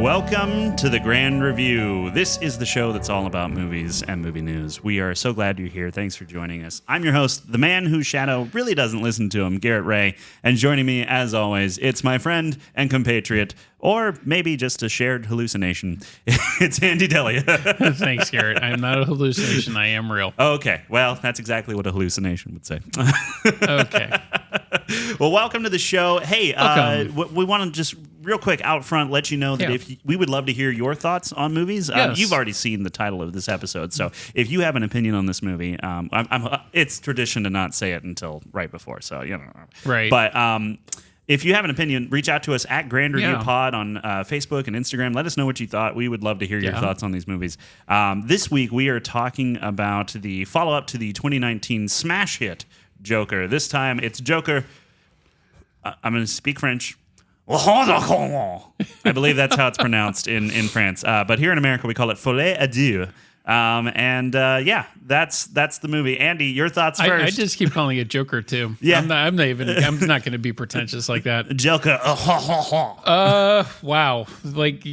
Welcome to the Grand Review. This is the show that's all about movies and movie news. We are so glad you're here. Thanks for joining us. I'm your host, the man whose shadow really doesn't listen to him, Garrett Ray. And joining me, as always, it's my friend and compatriot, or maybe just a shared hallucination. It's Andy Delia. Thanks, Garrett. I'm not a hallucination. I am real. Okay. Well, that's exactly what a hallucination would say. Okay. Well, welcome to the show. Hey, we want to just real quick out front let you know that if we would love to hear your thoughts on movies. Yes. You've already seen the title of this episode, so if you have an opinion on this movie, it's tradition to not say it until right before. So Right. But if you have an opinion, reach out to us at Grand Review Pod on Facebook and Instagram. Let us know what you thought. We would love to hear your thoughts on these movies. This week we are talking about the follow-up to the 2019 smash hit Joker. This time it's Joker. I'm going to speak French. I believe that's how it's pronounced in France. But here in America, we call it Folie à Deux. That's the movie. Andy, your thoughts first. I just keep calling it Joker too. Yeah. I'm not going to be pretentious like that. Joker. Wow. Like,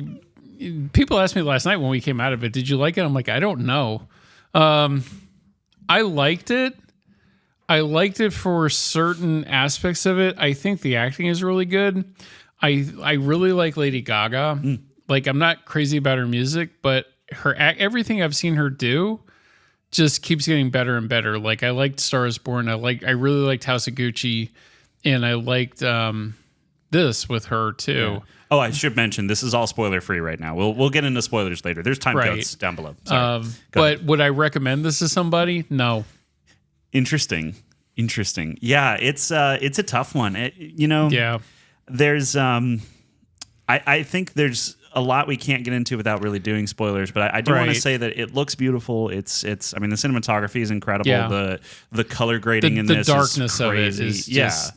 people asked me last night when we came out of it, did you like it? I'm like, I don't know. I liked it. I liked it for certain aspects of it. I think the acting is really good. I really like Lady Gaga. Like, I'm not crazy about her music, but everything I've seen her do just keeps getting better and better. Like, I liked Star is Born. I really liked House of Gucci, and I liked this with her too. Yeah. Oh, I should mention this is all spoiler free right now. We'll get into spoilers later. There's time codes down below. Sorry. But would I recommend this to somebody? No. Interesting. Yeah, it's a tough one. There's I think there's a lot we can't get into without really doing spoilers, but I do want to say that it looks beautiful. It's the cinematography is incredible. Yeah. The color grading in the this darkness is crazy. Of it is just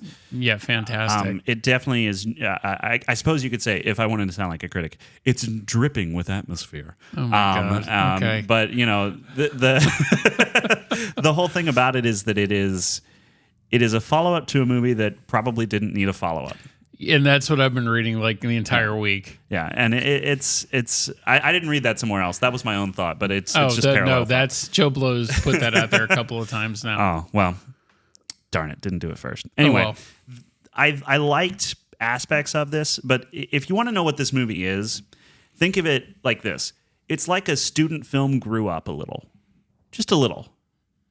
fantastic. It definitely is. I suppose you could say, if I wanted to sound like a critic, it's dripping with atmosphere. Oh my God. Okay. But the whole thing about it is that it is a follow-up to a movie that probably didn't need a follow-up. And that's what I've been reading like the entire week. Yeah, and it's I didn't read that somewhere else. That was my own thought, but it's just parallel. No, that's Joe Blow's put that out there a couple of times now. Oh, well, darn it, didn't do it first. Anyway, I liked aspects of this, but if you want to know what this movie is, think of it like this. It's like a student film grew up a little. Just a little.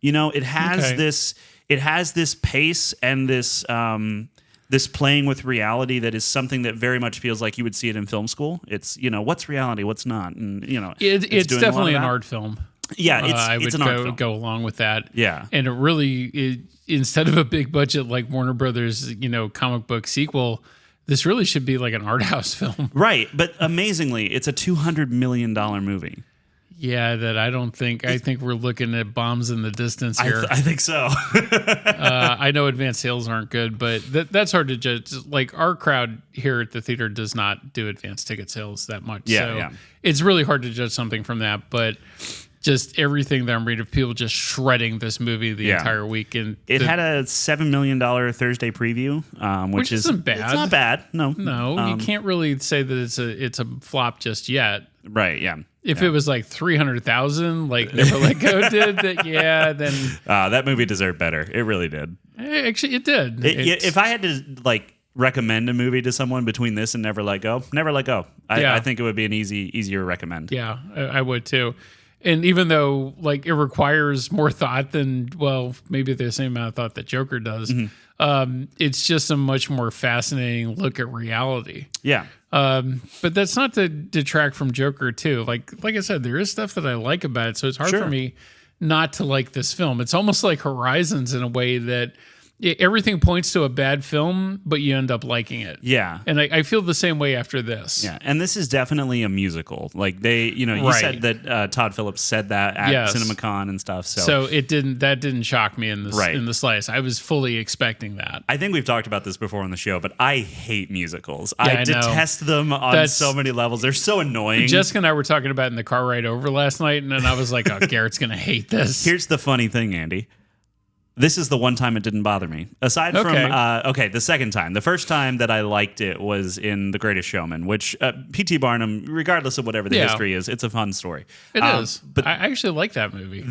It has this pace and this this playing with reality that is something that very much feels like you would see it in film school. It's, what's reality, what's not. And, it's definitely an art film. Yeah, I would an art film. Go along with that. Yeah. And it really, instead of a big budget like Warner Brothers, comic book sequel, this really should be like an art house film. Right. But amazingly, it's a $200 million movie. Yeah, I think we're looking at bombs in the distance here. I think so. I know advanced sales aren't good, but that's hard to judge. Like, our crowd here at the theater does not do advanced ticket sales that much. So it's really hard to judge something from that. But just everything that I'm reading of people just shredding this movie the entire week. And it had a $7 million Thursday preview, which isn't bad. It's not bad. No, you can't really say that it's a flop just yet. Right. Yeah. If it was like 300,000, like Never Let Go did, then that movie deserved better. It really did. Actually, it did. If I had to recommend a movie to someone between this and Never Let Go, Never Let Go. I think it would be an easier recommend. Yeah, I would too. And even though it requires more thought than maybe the same amount of thought that Joker does, it's just a much more fascinating look at reality. Yeah. But that's not to detract from Joker too. Like I said, there is stuff that I like about it, so it's hard for me not to like this film. It's almost like Horizons in a way that everything points to a bad film, but you end up liking it. Yeah. And I feel the same way after this. Yeah. And this is definitely a musical. Like you said that Todd Phillips said that at CinemaCon and stuff. So that didn't shock me in the slice. I was fully expecting that. I think we've talked about this before on the show, but I hate musicals. I detest them on so many levels. They're so annoying. Jessica and I were talking about it in the car ride over last night, and then I was like, oh, Garrett's going to hate this. Here's the funny thing, Andy. This is the one time it didn't bother me. Aside from, the second time. The first time that I liked it was in The Greatest Showman, which P.T. Barnum, regardless of whatever the history is, it's a fun story. It is. But I actually like that movie.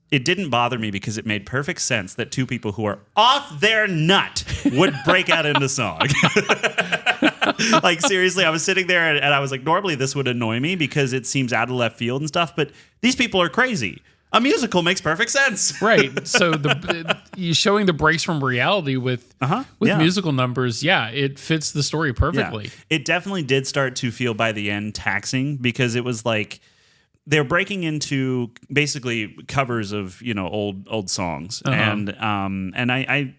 It didn't bother me because it made perfect sense that two people who are off their nut would break out into song. Like, seriously, I was sitting there and I was like, normally this would annoy me because it seems out of left field and stuff, but these people are crazy. A musical makes perfect sense. Right. So you showing the breaks from reality with musical numbers, it fits the story perfectly. Yeah. It definitely did start to feel by the end taxing because it was like they're breaking into basically covers of, old songs. And I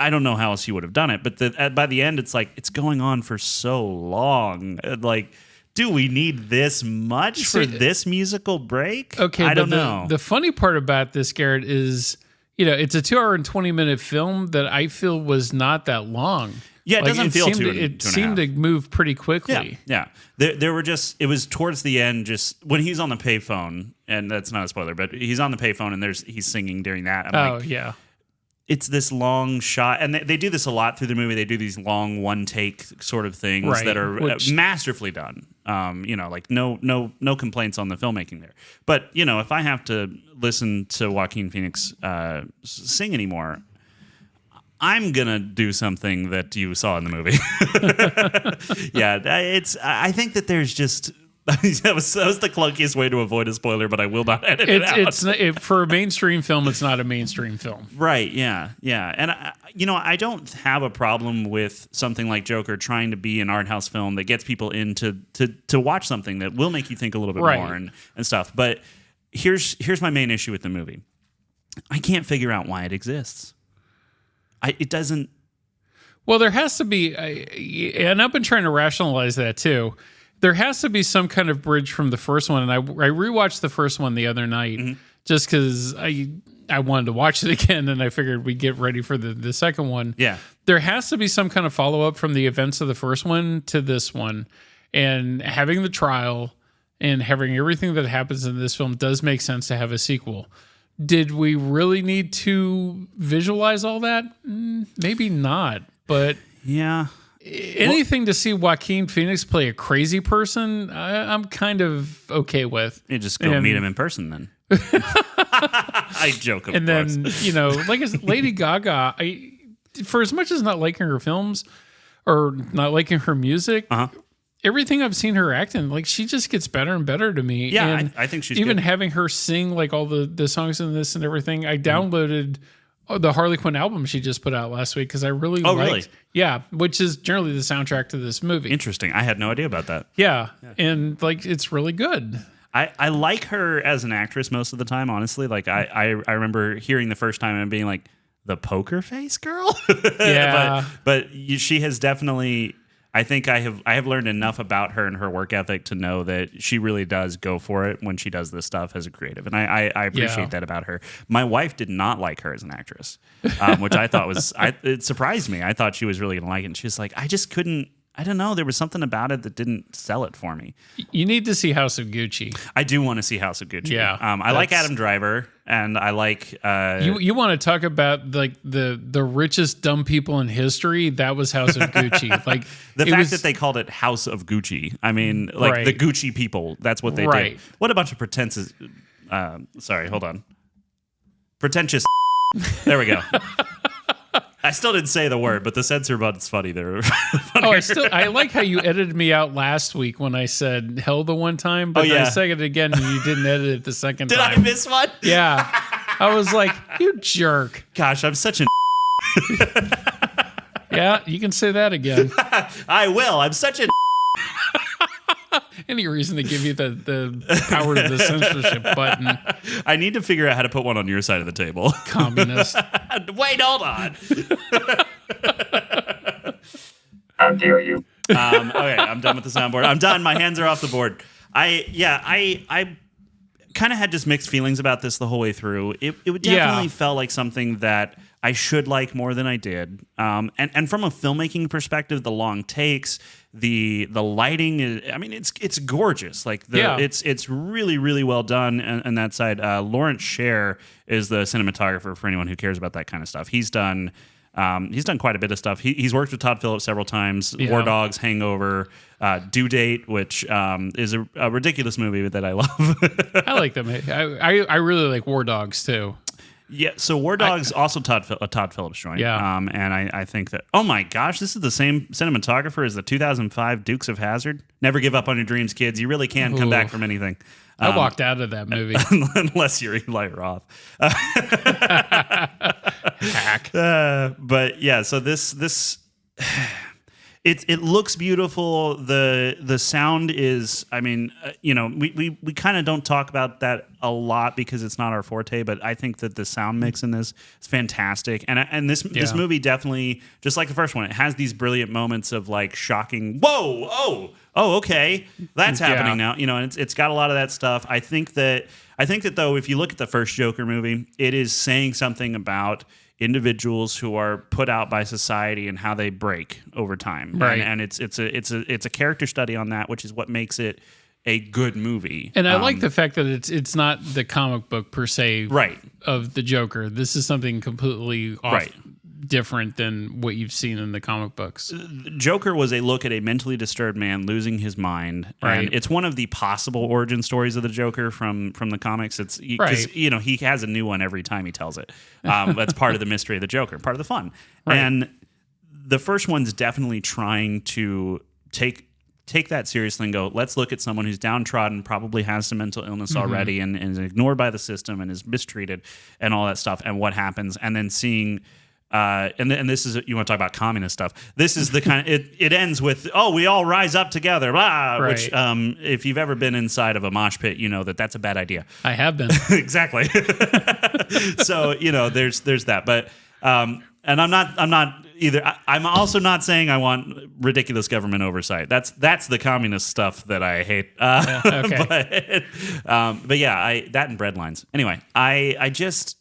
don't know how else you would have done it, but by the end it's like it's going on for so long. Like, do we need this much for this musical break? Okay, I don't know. The funny part about this, Garrett, is it's a 2 hour and 20-minute film that I feel was not that long. Yeah, it doesn't feel too. It seemed to move pretty quickly. Yeah. There were just. It was towards the end, just when he's on the payphone, and that's not a spoiler, but he's on the payphone and he's singing during that. Yeah. It's this long shot, and they do this a lot through the movie. They do these long one take sort of things that are masterfully done. Like no complaints on the filmmaking there. But if I have to listen to Joaquin Phoenix sing anymore, I'm gonna do something that you saw in the movie. Yeah, I think that there's just. that was the clunkiest way to avoid a spoiler, but I will not edit it out. For a mainstream film, it's not a mainstream film. Right, yeah. And, I don't have a problem with something like Joker trying to be an art house film that gets people in to watch something that will make you think a little bit more and stuff. But here's my main issue with the movie. I can't figure out why it exists. It doesn't... Well, there has to be... and I've been trying to rationalize that, too. There has to be some kind of bridge from the first one, and I rewatched the first one the other night just because I wanted to watch it again, and I figured we'd get ready for the second one. Yeah. There has to be some kind of follow-up from the events of the first one to this one, and having the trial and having everything that happens in this film does make sense to have a sequel. Did we really need to visualize all that? Maybe not, but... Yeah. Anything to see Joaquin Phoenix play a crazy person, I'm kind of okay with. You just go meet him in person then. I joke, of course. And then, like Lady Gaga, for as much as not liking her films or not liking her music, everything I've seen her act in, like, she just gets better and better to me. Yeah, and I think she's even good. having her sing like all the songs in this and everything. I downloaded the Harley Quinn album she just put out last week because I really liked. Really? Yeah, which is generally the soundtrack to this movie. Interesting. I had no idea about that. Yeah. And like it's really good. I like her as an actress most of the time, honestly. Like I remember hearing the first time and being like, the poker face girl? Yeah. but she has definitely... I think I have learned enough about her and her work ethic to know that she really does go for it when she does this stuff as a creative. And I appreciate that about her. My wife did not like her as an actress, which I thought was... it surprised me. I thought she was really going to like it. And she was like, I just couldn't... I don't know. There was something about it that didn't sell it for me. You need to see House of Gucci. I do want to see House of Gucci. Yeah, I like Adam Driver, and I like... You want to talk about like the richest dumb people in history? That was House of Gucci. Like the fact that they called it House of Gucci. I mean, like the Gucci people. That's what they did. What a bunch of pretentious... sorry, hold on. Pretentious... There we go. I still didn't say the word, but the censor button's funny there. I like how you edited me out last week when I said hell the one time, but I said it again and you didn't edit it the second time. Did I miss one? Yeah. I was like, you jerk. Gosh, I'm such an Yeah, you can say that again. I will. I'm such an Any reason to give you the power of the censorship button. I need to figure out how to put one on your side of the table. Communist. Wait, hold on. How dare you? Okay, I'm done with the soundboard. I'm done. My hands are off the board. I kind of had just mixed feelings about this the whole way through. It definitely felt like something that I should like more than I did. And from a filmmaking perspective, the long takes, the lighting is, I mean, it's gorgeous. Like it's really, really well done on that side. Lawrence Sher is the cinematographer for anyone who cares about that kind of stuff. He's done quite a bit of stuff. He's worked with Todd Phillips several times. War Dogs, Hangover, Due Date, which is a ridiculous movie that I love. I like them. I really like War Dogs too. Yeah, so War Dogs also Todd Phillips joint. Yeah. And I think that, oh my gosh, this is the same cinematographer as the 2005 Dukes of Hazzard. Never give up on your dreams, kids. You really can come back from anything. I walked out of that movie. Unless you're Eli Roth. Hack. But yeah, so this it looks beautiful. The sound is, I mean, we kind of don't talk about that a lot because it's not our forte, but I think that the sound mix in this is fantastic. And this movie definitely, just like the first one, it has these brilliant moments of like shocking, whoa, oh, okay, that's happening now. And it's got a lot of that stuff. I think that though, if you look at the first Joker movie, it is saying something about individuals who are put out by society and how they break over time. Right. And it's a character study on that, which is what makes it a good movie. And I like the fact that it's not the comic book per se of the Joker. This is something completely different than what you've seen in the comic books. Joker was a look at a mentally disturbed man losing his mind. Right. And it's one of the possible origin stories of the Joker from the comics. It's because he has a new one every time he tells it. That's part of the mystery of the Joker, part of the fun. Right. And the first one's definitely trying to take that seriously and go, let's look at someone who's downtrodden, probably has some mental illness already and is ignored by the system and is mistreated and all that stuff and what happens. And then seeing... and this is, you want to talk about communist stuff. This is the kind of, it ends with, we all rise up together, blah, which if you've ever been inside of a mosh pit, you know that that's a bad idea. I have been. Exactly. So, there's that. But, and I'm not either. I'm also not saying I want ridiculous government oversight. That's the communist stuff that I hate. Okay. But yeah, that and bread lines. Anyway, I just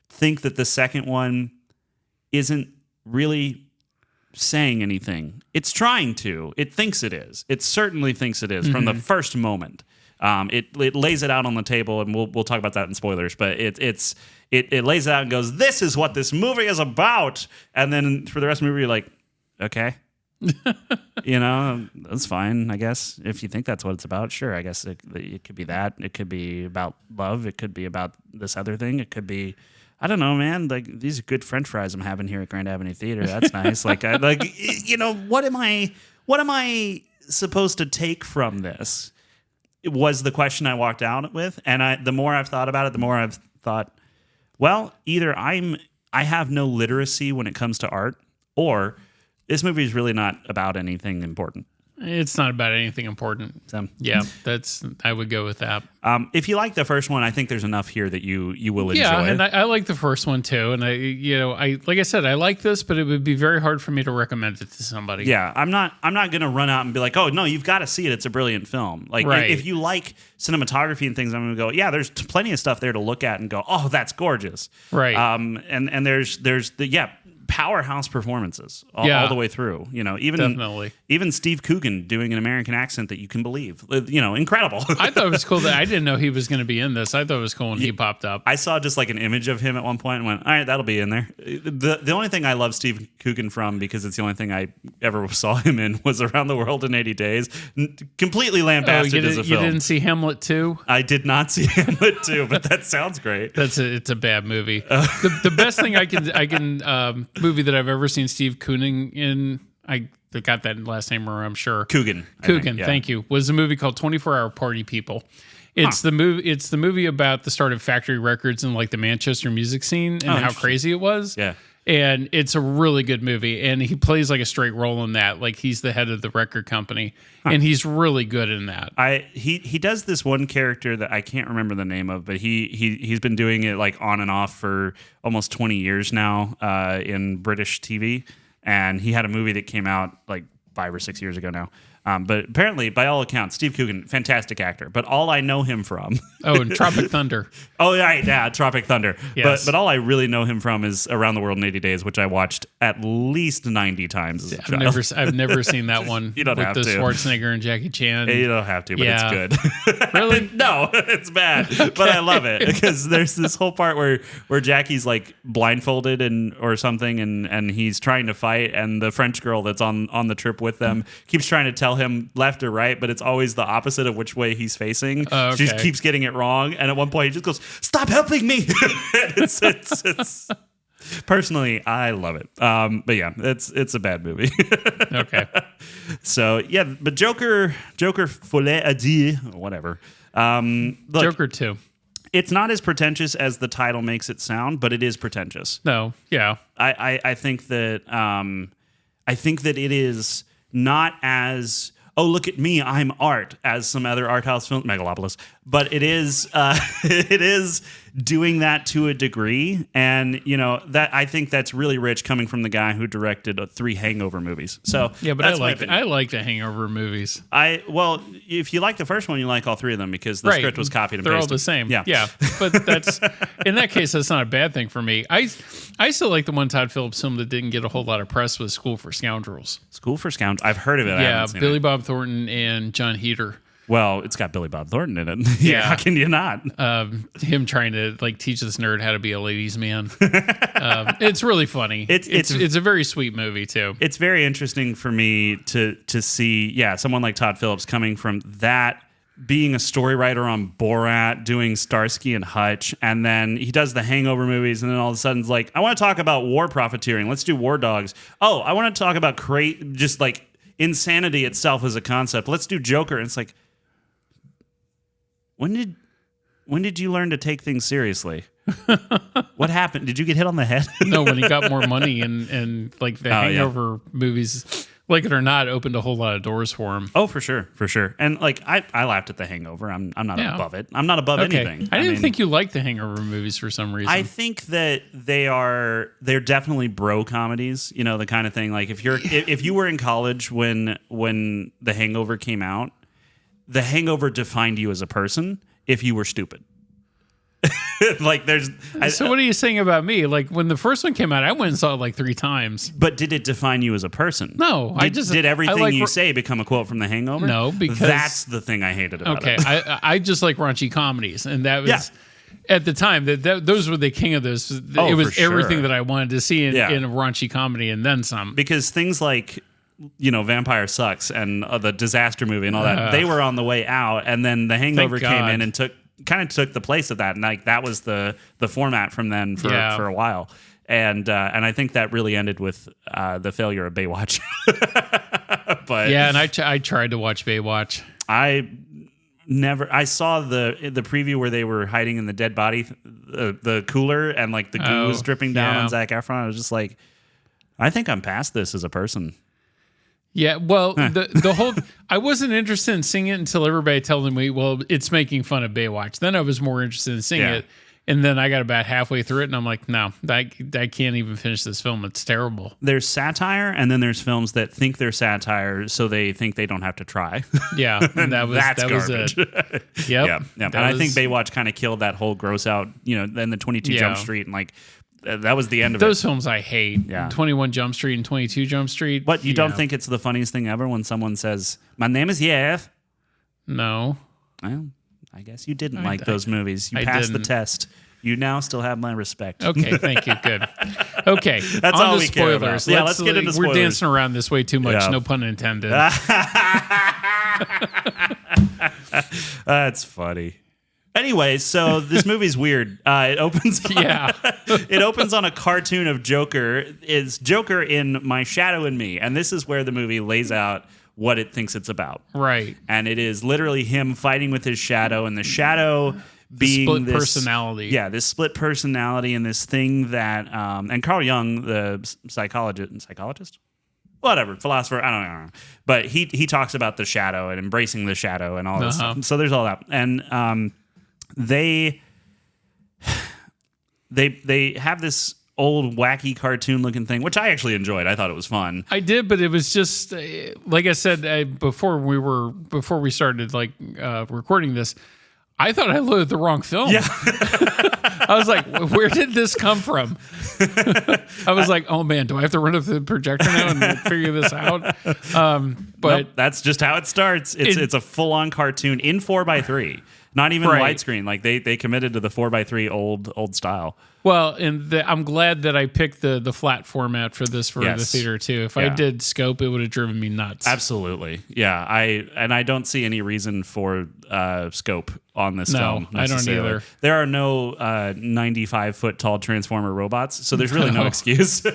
think that the second one isn't really saying anything. It's trying to. It thinks it is. It certainly thinks it is from the first moment. It lays it out on the table, and we'll talk about that in spoilers. But it lays it out and goes, "This is what this movie is about." And then for the rest of the movie, you're like, "Okay, that's fine. I guess if you think that's what it's about, sure. I guess it could be that. It could be about love. It could be about this other thing. It could be." I don't know, man. Like, these are good French fries I'm having here at Grand Avenue Theater. That's nice. What am I supposed to take from this? It was the question I walked out with, and the more I've thought about it, the more I've thought, well, either I have no literacy when it comes to art, or this movie is really not about anything important. It's not about anything important. So, yeah, I would go with that. If you like the first one, I think there's enough here that you will enjoy. Yeah, and I like the first one too. And I like I said, I like this, but it would be very hard for me to recommend it to somebody. Yeah, I'm not going to run out and be like, oh no, you've got to see it. It's a brilliant film. Like if you like cinematography and things, I'm going to go, yeah, there's plenty of stuff there to look at and go, oh, that's gorgeous. Right. And there's the powerhouse performances all the way through. Even Steve Coogan doing an American accent that you can believe. Incredible. I thought it was cool that I didn't know he was going to be in this. I thought it was cool when he popped up. I saw just like an image of him at one point and went, all right, that'll be in there. The only thing I love Steve Coogan from, because it's the only thing I ever saw him in, was Around the World in 80 Days. Completely lambasted as a film. You didn't see Hamlet 2? I did not see Hamlet 2, but that sounds great. It's a bad movie. The best thing I can movie that I've ever seen Steve Coogan in, I got that last name wrong, I'm sure. Coogan, thank you. Was a movie called 24-Hour Party People. It's the movie about the start of factory records and like the Manchester music scene and how crazy it was. Yeah. And it's a really good movie. And he plays like a straight role in that. Like he's the head of the record company. And he's really good in that. He does this one character that I can't remember the name of, but he's been doing it like on and off for almost 20 years now in British TV. And he had a movie that came out like 5 or 6 years ago now But apparently, by all accounts, Steve Coogan, fantastic actor. But all I know him from... and Tropic Thunder. Oh, yeah, Tropic Thunder. Yes. But all I really know him from is Around the World in 80 Days, which I watched at least 90 times as a child. I've never seen that one. You don't with have the to. Schwarzenegger and Jackie Chan. You don't have to, but it's good. Really? No, it's bad. But I love it because there's this whole part where Jackie's like blindfolded or something, and he's trying to fight, and the French girl that's on the trip with them keeps trying to tell him left or right, but it's always the opposite of which way he's facing. Okay. She just keeps getting it wrong, and at one point he just goes, "Stop helping me!" it's personally, I love it. But yeah, it's a bad movie. Okay. So yeah, but Joker Folie à dire, whatever. Look, Joker 2. it's not as pretentious as the title makes it sound, but it is pretentious. No, yeah. I think that it is not as, oh, look at me, I'm art, as some other art house film, Megalopolis, but it is it is doing that to a degree, and that I think that's really rich coming from the guy who directed 3 Hangover movies. So Yeah, but that's I like the Hangover movies. Well, if you like the first one, you like all 3 of them because the script was copied and They're pasted. all the same. Yeah. But that's in that case, that's not a bad thing for me. I still like the one Todd Phillips film that didn't get a whole lot of press was School for Scoundrels. School for Scoundrels. I've heard of it. I haven't seen Billy it. Bob Thornton and John Heder. Well, it's got Billy Bob Thornton in it. Yeah. How can you not? Him trying to teach this nerd how to be a ladies' man. It's really funny. It's a very sweet movie too. It's very interesting for me to see, someone like Todd Phillips coming from that, being a story writer on Borat, doing Starsky and Hutch, and then he does the Hangover movies, and then all of a sudden it's like, I want to talk about war profiteering. Let's do War Dogs. Oh, I want to talk about just like insanity itself as a concept. Let's do Joker. And it's like, when did you learn to take things seriously? What happened? Did you get hit on the head? No, when he got more money and like the Hangover movies, like it or not, opened a whole lot of doors for him. Oh, for sure. And like I laughed at the Hangover. I'm not above it. I'm not above anything. I didn't think you liked the Hangover movies for some reason. I think that they're definitely bro comedies. The kind of thing like if you were in college when the Hangover came out, the Hangover defined you as a person if you were stupid. Like so what are you saying about me? Like when the first one came out, I went and saw it like 3 times. But did it define you as a person? No, did everything you say become a quote from The Hangover? No, because that's the thing I hated about it. Okay, I just like raunchy comedies, and that was at the time that those were the king of those. It was everything that I wanted to see in a raunchy comedy, and then some. Because things like Vampire Sucks and the Disaster movie and all that, they were on the way out, and then The Hangover came in and took the place of that, and like that was the format from then for a while, and I think that really ended with the failure of Baywatch. But and I tried to watch Baywatch. I saw the preview where they were hiding in the dead body, the cooler, and like the goo was dripping down on Zac Efron. I was just like, I think I'm past this as a person. Yeah, well, the whole I wasn't interested in seeing it until everybody told me, well, it's making fun of Baywatch. Then I was more interested in seeing it, and then I got about halfway through it, and I'm like, no, I can't even finish this film. It's terrible. There's satire, and then there's films that think they're satire, so they think they don't have to try. Yeah, and that's garbage. Was it. Yep. And I think Baywatch kind of killed that whole gross out, then the 22 Jump Street, and like, that was the end of those films I hate. Yeah. 21 Jump Street and 22 Jump Street. But you don't think it's the funniest thing ever when someone says, "My name is Yev"? No. Well, I guess you didn't like those movies. You passed the test. You now still have my respect. Okay, thank you. Good. Okay, that's on all to we care about. Yeah, let's get into spoilers. We're dancing around this way too much. No pun intended. That's funny. Anyway, so this movie's weird. It opens it opens on a cartoon of Joker. It's Joker in My Shadow and Me, and this is where the movie lays out what it thinks it's about. Right. And it is literally him fighting with his shadow, and the shadow being split this personality. Yeah, this split personality and this thing that and Carl Jung, the psychologist? Whatever, philosopher, I don't know. But he talks about the shadow and embracing the shadow and all this stuff. So there's all that. And they have this old wacky cartoon looking thing, which I actually enjoyed. I thought it was fun. I did, but it was just like I said before we started recording this. I thought I loaded the wrong film. Yeah. I was like, where did this come from? I was like, oh man, do I have to run up the projector now and figure this out? But nope, that's just how it starts. It's a full on cartoon in 4:3. Not even widescreen. Like they committed to the 4:3 old style. Well, and I'm glad that I picked the flat format for this for the theater too. If I did scope, it would have driven me nuts. Absolutely, yeah. I don't see any reason for scope on this film. No, I don't either. There are no 95-foot tall Transformer robots, so there's really no excuse.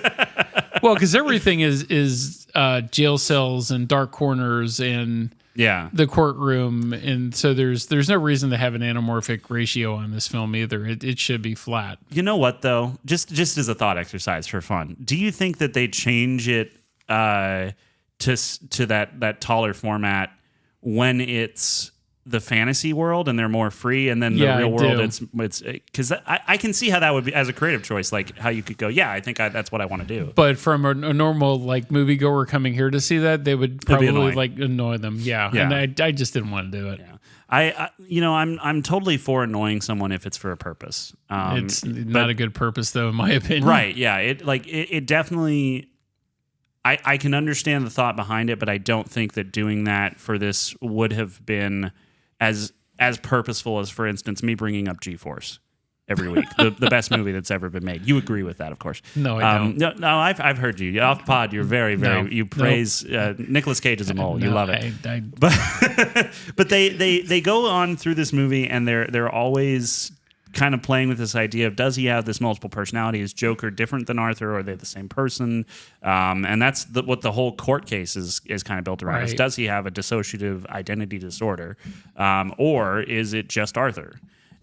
Well, because everything is jail cells and dark corners and. Yeah, the courtroom, and so there's no reason to have an anamorphic ratio on this film either. It should be flat. You know what though? Just as a thought exercise for fun, do you think that they change it to that taller format when it's the fantasy world and they're more free, and then the real world it's because I can see how that would be as a creative choice, like how you could go, I think that's what I want to do. But from a normal like moviegoer coming here to see that, they would probably annoy them. Yeah. And I just didn't want to do it. Yeah. I'm totally for annoying someone if it's for a purpose. It's not a good purpose though, in my opinion. Right. Yeah. It definitely. I can understand the thought behind it, but I don't think that doing that for this would have been as purposeful as, for instance, me bringing up G-Force every week, the best movie that's ever been made. You agree with that, of course. No, I don't. No, I've heard you off pod. You're very you praise Nicolas Cage as a mole. You love it. But they go on through this movie, and they're always kind of playing with this idea of, does he have this multiple personality? Is Joker different than Arthur, or are they the same person? And that's what the whole court case is kind of built around. Is does he have a dissociative identity disorder, or is it just Arthur?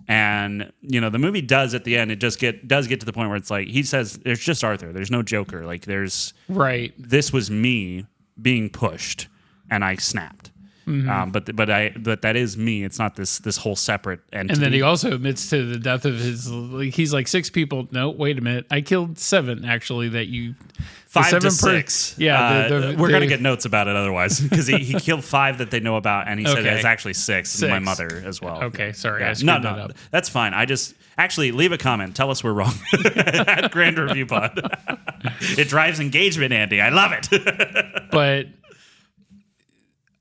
And the movie does at the end. It just does get to the point where it's like he says, "There's just Arthur. There's no Joker. Like there's This was me being pushed, and I snapped." Mm-hmm. But that is me. It's not this whole separate entity. And then he also admits to the death of his. He's like 6 people. No, wait a minute. I killed 7 actually. That you 5 to 6. Yeah, we're gonna get notes about it otherwise because he killed 5 that they know about, and he said it's actually 6. And my mother as well. Okay, sorry. I screwed that up. That's fine. I just actually leave a comment. Tell us we're wrong at Grand Review Pod. It drives engagement, Andy. I love it. But.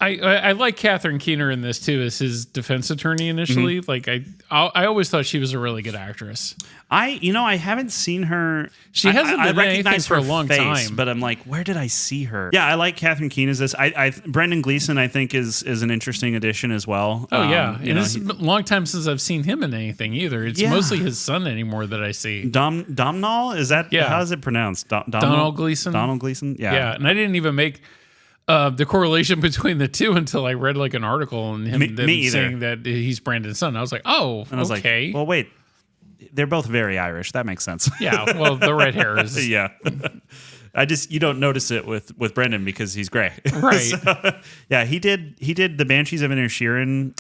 I like Catherine Keener in this too as his defense attorney initially. Mm-hmm. Like I always thought she was a really good actress. I haven't seen her. She hasn't been anything for a long time. But I'm like, where did I see her? Yeah, I like Catherine Keener as this. Brendan Gleeson I think is an interesting addition as well. Oh yeah, and it's a long time since I've seen him in anything either. It's mostly his son anymore that I see. Domhnall, is that? Yeah. How is it pronounced? Donald Gleeson. Donald Gleeson. Yeah. Yeah, and I didn't even make. The correlation between the two until I read like an article and him saying that he's Brandon's son. I was like, oh, and I was okay. Like, well, wait, they're both very Irish. That makes sense. Yeah, well, the red hair is. Yeah. You don't notice it with Brendan because he's gray. Right. So, yeah, he did The Banshees of Inisherin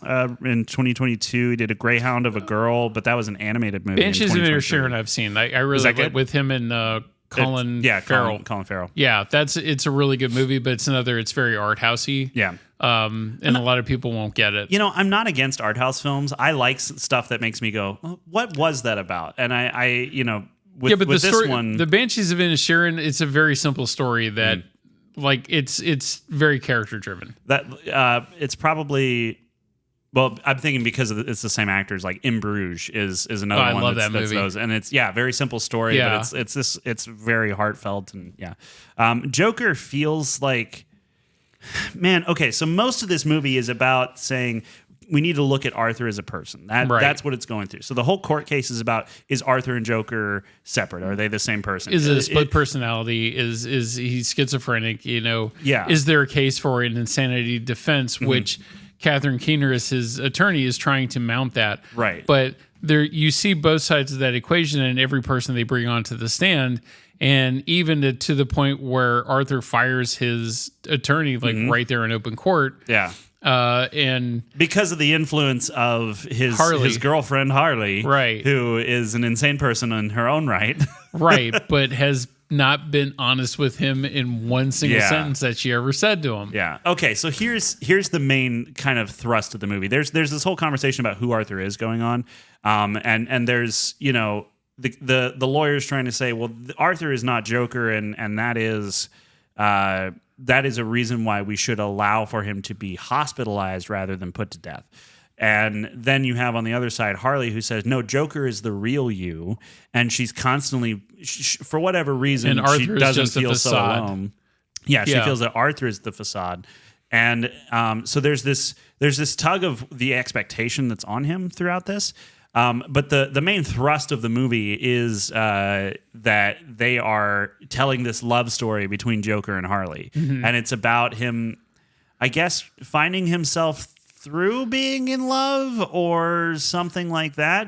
in 2022. He did A Greyhound of a Girl, but that was an animated movie. Banshees of Inisherin I've seen. I really like with him and Colin Farrell. Colin Farrell. Yeah, it's a really good movie, but it's very art housey. Yeah. And a lot of people won't get it. I'm not against art house films. I like stuff that makes me go, what was that about? And with the this story, one, The Banshees of Inisherin, it's a very simple story that it's very character driven. That it's probably. Well, I'm thinking because it's the same actors. Like In Bruges is another one. I love that movie. And it's very simple story, but it's very heartfelt and Joker feels like, man. Okay, so most of this movie is about saying we need to look at Arthur as a person. That's what it's going through. So the whole court case is about, is Arthur and Joker separate? Are they the same person? Is it a split personality? Is he schizophrenic? Yeah. Is there a case for an insanity defense, which Catherine Keener as his attorney is trying to mount that. Right. But there you see both sides of that equation in every person they bring onto the stand. And even to the point where Arthur fires his attorney right there in open court. Yeah. And because of the influence of his girlfriend Harley, right, who is an insane person in her own right, right, but has not been honest with him in one single sentence that she ever said to him. Yeah. Okay. So here's the main kind of thrust of the movie. There's this whole conversation about who Arthur is going on, and there's the lawyer's trying to say, well, Arthur is not Joker, and that is a reason why we should allow for him to be hospitalized rather than put to death. And then you have on the other side Harley, who says, no, Joker is the real you. And she's constantly, for whatever reason, she doesn't feel so alone. Yeah, she feels that Arthur is the facade. And so there's this tug of the expectation that's on him throughout this. But the main thrust of the movie is that they are telling this love story between Joker and Harley. Mm-hmm. And it's about him, I guess, finding himself through being in love or something like that.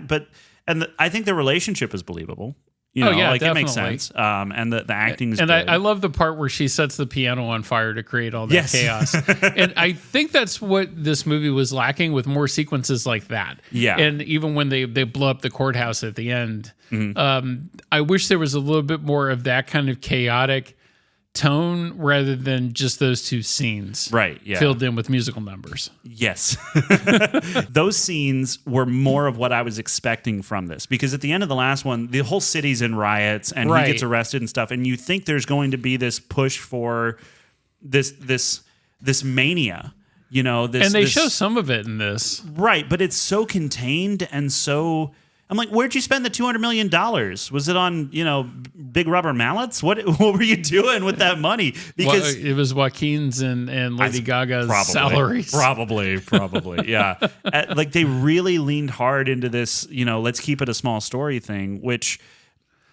I think the relationship is believable. Definitely. It makes sense. And the acting is good. And I love the part where she sets the piano on fire to create all that chaos. And I think that's what this movie was lacking, with more sequences like that. Yeah. And even when they blow up the courthouse at the end, I wish there was a little bit more of that kind of chaotic tone rather than just those two scenes, right? Yeah, filled in with musical numbers. Yes, those scenes were more of what I was expecting from this, because at the end of the last one, the whole city's in riots and he gets arrested and stuff, and you think there's going to be this push for this mania, and they show some of it in this, right? But it's so contained and so. I'm like, where'd you spend the $200 million? Was it on, big rubber mallets? What were you doing with that money? Because it was Joaquin's and Lady Gaga's salaries. Probably, yeah. Like they really leaned hard into this, let's keep it a small story thing, which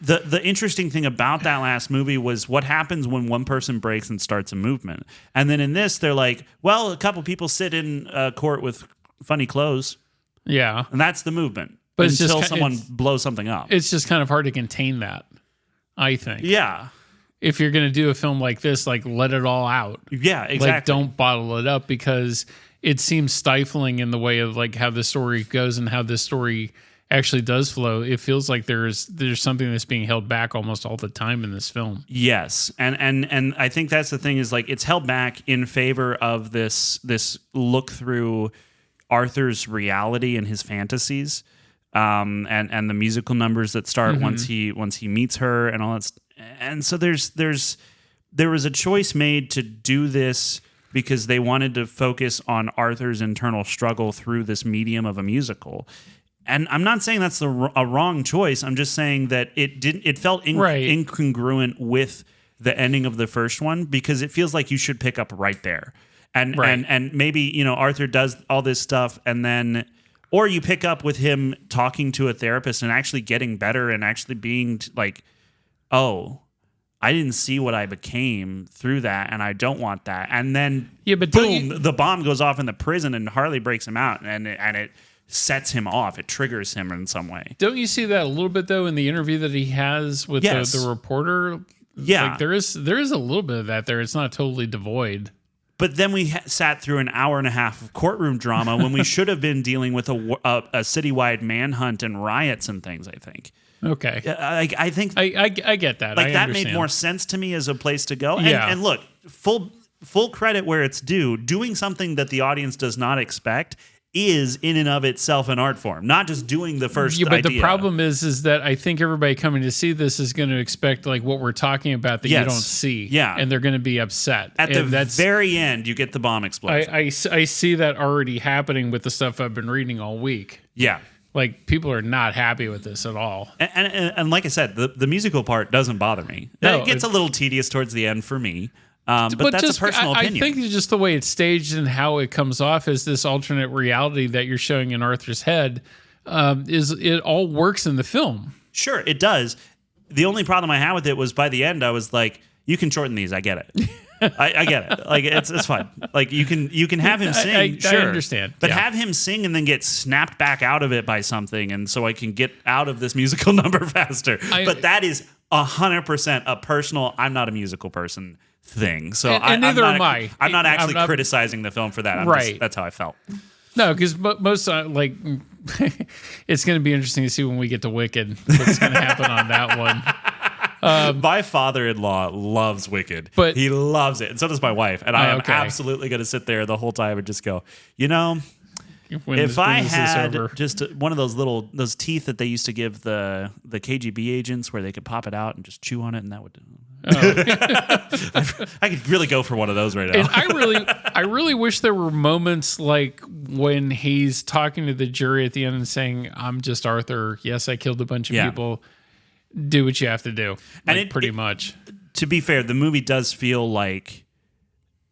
the interesting thing about that last movie was what happens when one person breaks and starts a movement. And then in this, they're like, well, a couple people sit in court with funny clothes. Yeah. And that's the movement. But until someone blows something up. It's just kind of hard to contain that, I think. Yeah. If you're going to do a film like this, like, let it all out. Yeah, exactly. Like, don't bottle it up, because it seems stifling in the way of, like, how the story goes and how this story actually does flow. It feels like there's something that's being held back almost all the time in this film. Yes. And I think that's the thing, is, like, it's held back in favor of this look through Arthur's reality and his fantasies. And the musical numbers that start once he meets her and all that. And so there was a choice made to do this because they wanted to focus on Arthur's internal struggle through this medium of a musical. And I'm not saying that's a wrong choice. I'm just saying that it felt incongruent with the ending of the first one, because it feels like you should pick up right there. And maybe, Arthur does all this stuff, and then, or you pick up with him talking to a therapist and actually getting better and actually being like, oh, I didn't see what I became through that, and I don't want that. And then, boom, the bomb goes off in the prison, and Harley breaks him out, and it sets him off. It triggers him in some way. Don't you see that a little bit, though, in the interview that he has with the reporter? Yeah. Like, there is a little bit of that there. It's not totally devoid. But then we sat through an hour and a half of courtroom drama when we should have been dealing with a citywide manhunt and riots and things, I think. Okay. I think... I get that. Like, that made more sense to me as a place to go. Yeah. And look, full credit where it's due. Doing something that the audience does not expect is in and of itself an art form, not just doing the first idea. But the problem is that I think everybody coming to see this is going to expect, like, what we're talking about that you don't see. Yeah. And they're going to be upset. At the very end, you get the bomb explosion. I see that already happening with the stuff I've been reading all week. Yeah. Like, people are not happy with this at all. And like I said, the musical part doesn't bother me. No, it gets a little tedious towards the end for me. But that's just a personal opinion. I think just the way it's staged and how it comes off as this alternate reality that you're showing in Arthur's head, it all works in the film. Sure, it does. The only problem I had with it was by the end, I was like, you can shorten these. I get it. I get it. Like, it's fine. Like, you can have him sing. Sure. I understand. But have him sing and then get snapped back out of it by something, and so I can get out of this musical number faster. But that is 100% a personal, I'm not a musical person thing. So And neither am I. I'm not actually I'm not criticizing the film for that. Right. That's how I felt. No, because most like it's going to be interesting to see when we get to Wicked what's going to happen on that one. My father-in-law loves Wicked, but he loves it, and so does my wife. And I am okay. absolutely going to sit there the whole time and just go, when if I this is had over. just one of those teeth that they used to give the KGB agents, where they could pop it out and just chew on it, and that would. I could really go for one of those right now. And I really wish there were moments like when he's talking to the jury at the end and saying, "I'm just Arthur. Yes, I killed a bunch of people. Do what you have to do." Like, pretty much. To be fair, the movie does feel like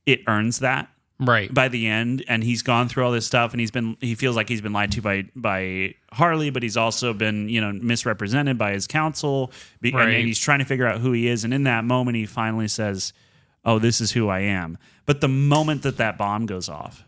it earns that right by the end, and he's gone through all this stuff, and he feels like he's been lied to by Harley, but he's also been misrepresented by his counsel, and he's trying to figure out who he is. And in that moment, he finally says, "Oh, this is who I am." But the moment that bomb goes off,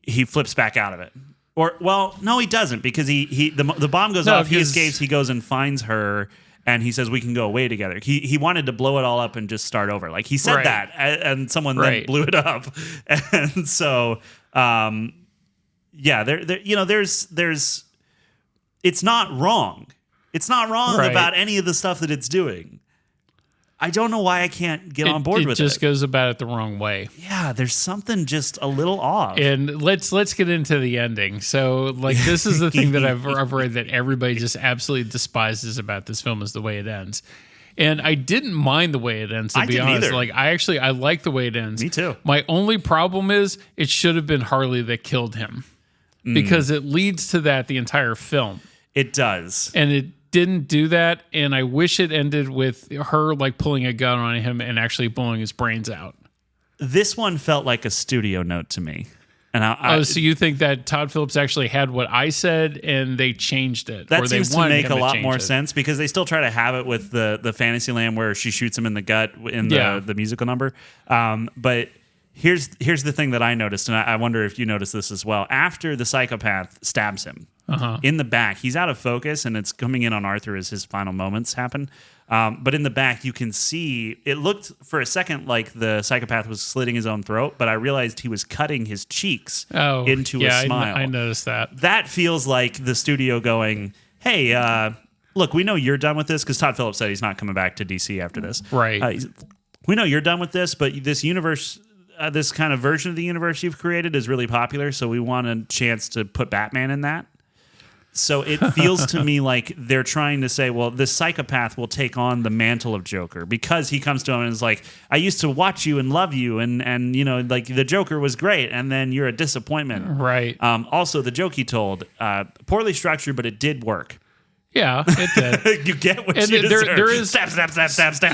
he flips back out of it. Or, well, no, he doesn't, because the bomb goes off. He escapes. He goes and finds her. And he says, we can go away together. He wanted to blow it all up and just start over. Like, he said that, and someone then blew it up. And so, there's it's not wrong. It's not wrong about any of the stuff that it's doing. I don't know why I can't get on board with it. It just goes about it the wrong way. Yeah, there's something just a little off. And let's get into the ending. So, like, this is the thing that I've read that everybody just absolutely despises about this film is the way it ends. And I didn't mind the way it ends, to be honest. Either. Like, I like the way it ends. Me too. My only problem is it should have been Harley that killed him, because it leads to that the entire film. It does. And it didn't do that, and I wish it ended with her like pulling a gun on him and actually blowing his brains out. This one felt like a studio note to me. And so you think that Todd Phillips actually had what I said and they changed it? That or seems they to make a lot more it. sense, because they still try to have it with the Fantasyland where she shoots him in the gut in the musical number. But here's the thing that I noticed, and I wonder if you noticed this as well. After the psychopath stabs him in the back, he's out of focus, and it's coming in on Arthur as his final moments happen. But in the back, you can see, it looked for a second like the psychopath was slitting his own throat, but I realized he was cutting his cheeks into a smile. I noticed that. That feels like the studio going, hey, look, we know you're done with this, because Todd Phillips said he's not coming back to DC after this. Right. We know you're done with this, but this universe, this kind of version of the universe you've created is really popular, so we want a chance to put Batman in that. So it feels to me like they're trying to say, well, this psychopath will take on the mantle of Joker, because he comes to him and is like, I used to watch you and love you, and like the Joker was great, and then you're a disappointment. Right. Also, the joke he told, poorly structured, but it did work. Yeah, it did. You get what you deserve. There is stab.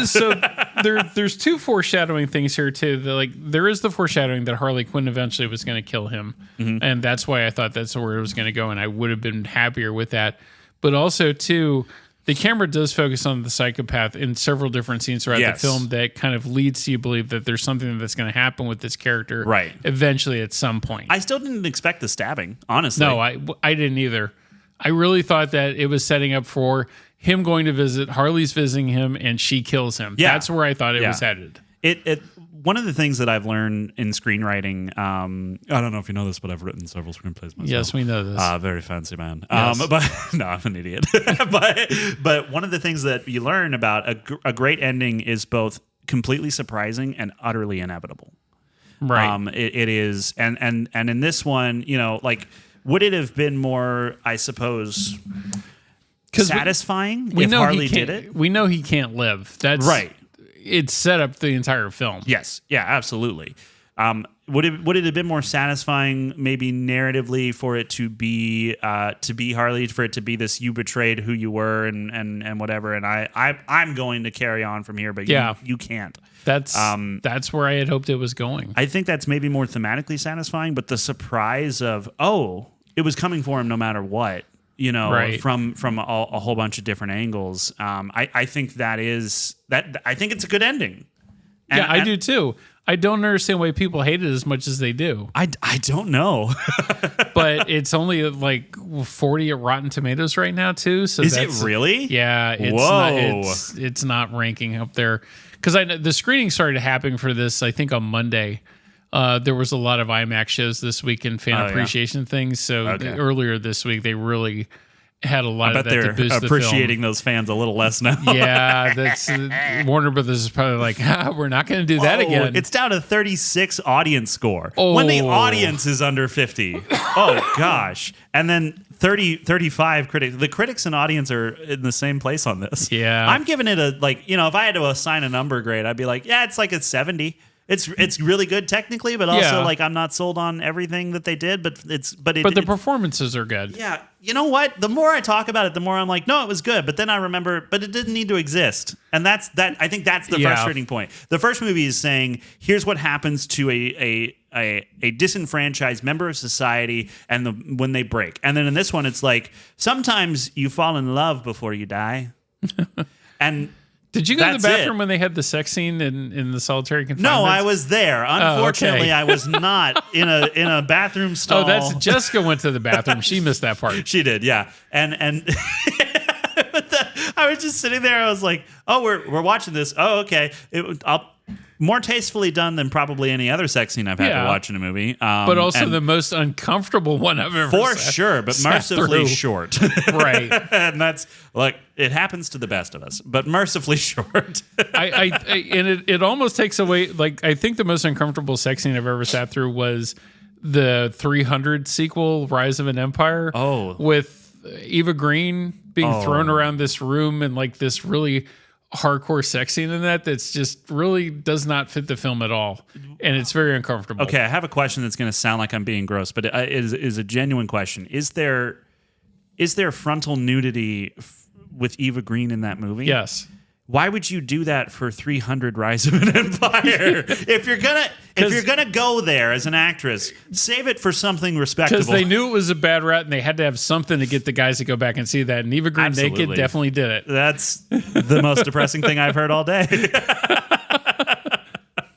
So there's two foreshadowing things here too. There is the foreshadowing that Harley Quinn eventually was going to kill him, and that's why I thought that's where it was going to go, and I would have been happier with that. But also too, the camera does focus on the psychopath in several different scenes throughout the film that kind of leads to you believe that there's something that's going to happen with this character, eventually at some point. I still didn't expect the stabbing, honestly. No, I didn't either. I really thought that it was setting up for him going to visit, Harley's visiting him, and she kills him. Yeah. That's where I thought it was headed. One of the things that I've learned in screenwriting, I don't know if you know this, but I've written several screenplays myself. Yes, we know this. Very fancy man. Yes. But no, I'm an idiot. but one of the things that you learn about a great ending is both completely surprising and utterly inevitable. Right. It is, and in this one, like, would it have been more, I suppose, satisfying if Harley did it? We know he can't live. That's right. It's set up the entire film. Yes. Yeah, absolutely. Would it have been more satisfying, maybe narratively, for it to be Harley, for it to be this, you betrayed who you were and whatever, and I'm going to carry on from here, but you can't. That's where I had hoped it was going. I think that's maybe more thematically satisfying, but the surprise of, it was coming for him no matter what, from a whole bunch of different angles. I think that I think it's a good ending. I do too. I don't understand why people hate it as much as they do. I don't know. But it's only like 40 at Rotten Tomatoes right now too. So is it really? Yeah. Whoa. It's not ranking up there. because the screening started happening for this, I think, on Monday. There was a lot of IMAX shows this week and fan appreciation things. So earlier this week, they really had a lot of that to boost the film. Appreciating those fans a little less now. Yeah, that's Warner Brothers is probably like, we're not going to do that again. It's down to 36 audience score. When the audience is under 50. Oh, gosh. And then 35 critics. The critics and audience are in the same place on this. Yeah. I'm giving it if I had to assign a number grade, I'd be like, yeah, it's like a 70. It's really good technically, but also like I'm not sold on everything that they did. But the performances are good. Yeah, you know what? The more I talk about it, the more I'm like, no, it was good. But then I remember, but it didn't need to exist, and that's that. I think that's the frustrating point. The first movie is saying, here's what happens to a disenfranchised member of society, and when they break. And then in this one, it's like sometimes you fall in love before you die, and. Did you go to the bathroom when they had the sex scene in the solitary confinement? No, I was there. Unfortunately, I was not in a bathroom stall. Oh, that's Jessica went to the bathroom. She missed that part. She did, yeah. And I was just sitting there. I was like, "Oh, we're watching this. Oh, okay." More tastefully done than probably any other sex scene I've had to watch in a movie. But also the most uncomfortable one I've ever for sure, but mercifully short. Right. And that's it happens to the best of us, but mercifully short. It almost takes away, I think the most uncomfortable sex scene I've ever sat through was the 300 sequel, Rise of an Empire. Oh. With Eva Green being thrown around this room and this really hardcore sex scene in that's just really does not fit the film at all, and it's very uncomfortable. Okay, I have a question that's going to sound like I'm being gross, but it is a genuine question. Is there frontal nudity with Eva Green in that movie? Yes. Why would you do that for 300 Rise of an Empire? if you're gonna go there as an actress, save it for something respectable. Because they knew it was a bad rat, and they had to have something to get the guys to go back and see that. And Eva Green naked definitely did it. That's the most depressing thing I've heard all day.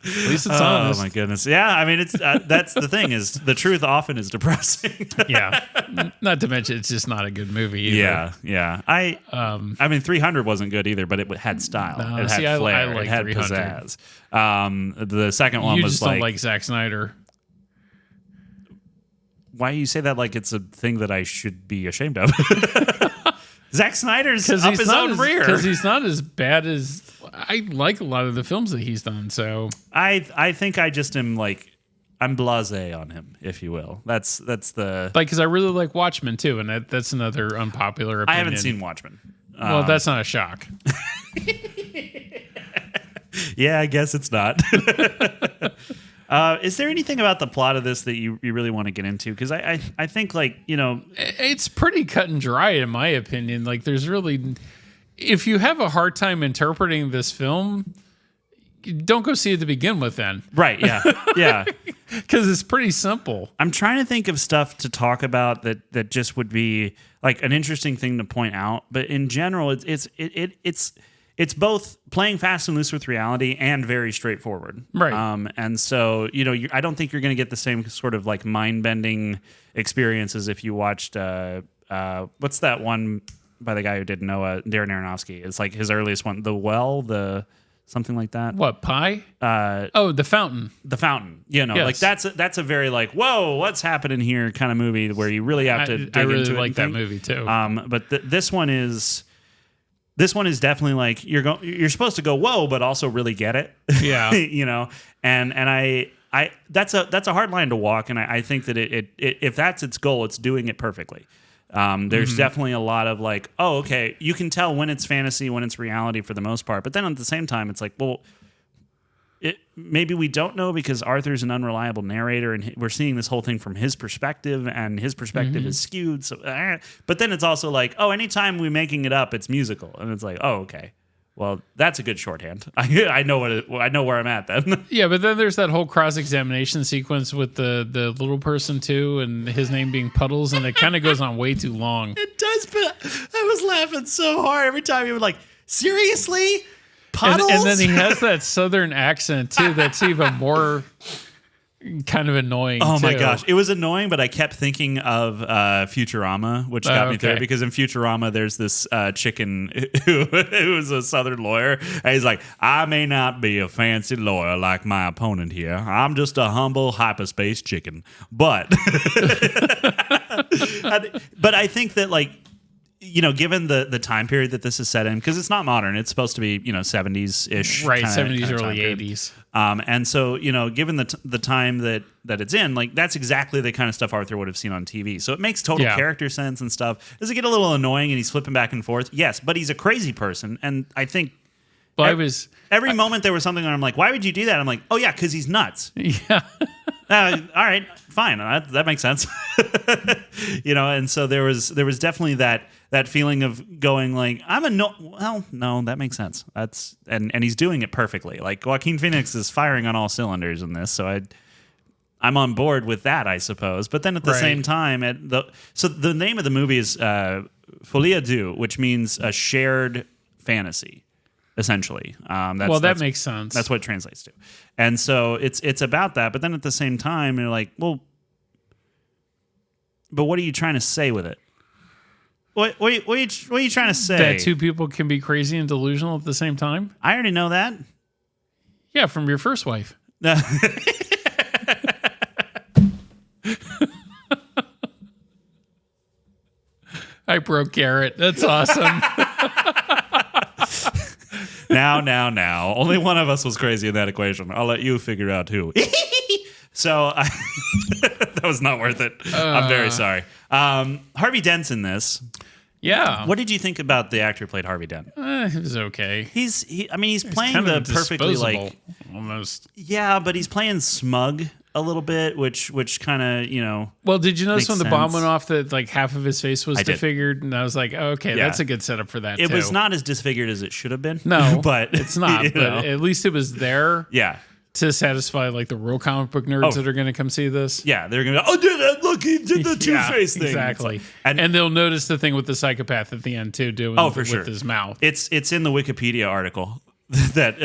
At least it's honest. Oh my goodness! Yeah, I mean, it's that's the thing is the truth often is depressing. Yeah, not to mention it's just not a good movie either. Yeah. I mean, 300 wasn't good either, but it had style. No, it had flair. I like it had 300. pizzazz. The second one you was just don't like Zack Snyder. Why do you say that like it's a thing that I should be ashamed of? Zack Snyder's up his own rear. Because he's not as bad as... I like a lot of the films that he's done, so... I think I just am I'm blasé on him, if you will. That's the... because I really like Watchmen, too, and that's another unpopular opinion. I haven't seen Watchmen. Well, that's not a shock. Yeah, I guess it's not. Is there anything about the plot of this that you really want to get into? Because I think it's pretty cut and dry in my opinion. There's really, if you have a hard time interpreting this film, don't go see it to begin with then. Right, yeah. Because it's pretty simple. I'm trying to think of stuff to talk about that just would be an interesting thing to point out. But in general, it's both playing fast and loose with reality and very straightforward. Right. And so, I don't think you're going to get the same sort of mind-bending experience as if you watched, what's that one by the guy who did Noah, Darren Aronofsky? It's his earliest one, something like that. What, Pie? The Fountain. The Fountain. Yes. That's a very whoa, what's happening here kind of movie where you really have to dig I really into it. like that movie too. But this one is definitely you're supposed to go whoa, but also really get it. Yeah. And I that's a hard line to walk, and I think that it if that's its goal, it's doing it perfectly. There's definitely a lot of oh, okay, you can tell when it's fantasy, when it's reality for the most part, but then at the same time, it's maybe we don't know because Arthur's an unreliable narrator, and we're seeing this whole thing from his perspective, and his perspective is skewed. So, but then it's also anytime we're making it up, it's musical, and it's oh, okay. Well, that's a good shorthand. I know I know where I'm at then. Yeah, but then there's that whole cross-examination sequence with the little person too, and his name being Puddles, and it kind of goes on way too long. It does, but I was laughing so hard every time he would seriously? Puddles? And then he has that southern accent too. That's even more kind of annoying. Oh my too. gosh, it was annoying, but I kept thinking of Futurama, which got me through it, because in Futurama there's this chicken who was a Southern lawyer, and he's like, I may not be a fancy lawyer like my opponent here. I'm just a humble hyperspace chicken. But but I think that, like, given the time period that this is set in, because it's not modern, it's supposed to be 70s-ish, right? kinda 70s, early period. 80s. And so, given the time that it's in, like, that's exactly the kind of stuff Arthur would have seen on TV. So it makes total character sense and stuff. Does it get a little annoying and he's flipping back and forth? Yes, but he's a crazy person, and I think every moment there was something where I'm like, why would you do that? I'm like, oh yeah, because he's nuts. Yeah. All right, fine. That makes sense. And so there was definitely that feeling of going like, no, that makes sense. That's and he's doing it perfectly. Like, Joaquin Phoenix is firing on all cylinders in this, so I'm on board with that, I suppose. But then at the same time, so the name of the movie is Folie Deux, which means a shared fantasy. Essentially, that makes sense. That's what it translates to, and so it's about that. But then at the same time, you're like, well, but what are you trying to say with it? What are you trying to say? That two people can be crazy and delusional at the same time? I already know that. Yeah, from your first wife. I broke Garrett. That's awesome. Now. Only one of us was crazy in that equation. I'll let you figure out who. So that was not worth it. I'm very sorry. Harvey Dent's in this. Yeah. What did you think about the actor who played Harvey Dent? It was okay. He's playing kind the of perfectly, like, almost. Yeah, but he's playing smug a little bit, which kind of, Well, did you notice when the bomb sense. went off that, like, half of his face was disfigured? And I was like, okay, Yeah. that's a good setup for that, It too. was not as disfigured as it should have been. No, but it's not. But at least it was there. Yeah. To satisfy, like, the real comic book nerds that are going to come see this. Yeah, they're going to go, look, he did the Two-Face thing. Exactly. Like, and they'll notice the thing with the psychopath at the end, too, doing for sure. with his mouth. It's in the Wikipedia article that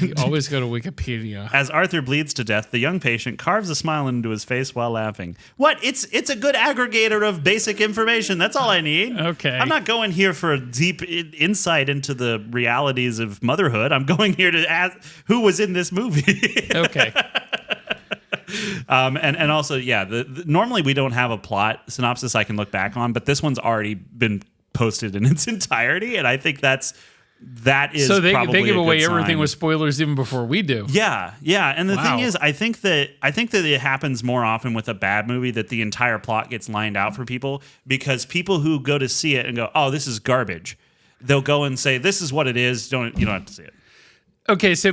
you always go to Wikipedia. As Arthur bleeds to death, the young patient carves a smile into his face while laughing. What? It's a good aggregator of basic information. That's all I need. Okay. I'm not going here for a deep insight into the realities of motherhood. I'm going here to ask who was in this movie. Okay. And also, yeah, normally we don't have a plot synopsis I can look back on, but this one's already been posted in its entirety, and I think that is so they probably give a away good everything sign. with spoilers even before we do. Yeah. And the Wow. thing is, I think that it happens more often with a bad movie that the entire plot gets lined out for people, because people who go to see it and go, "Oh, this is garbage," they'll go and say, "This is what it is. You don't have to see it." Okay, so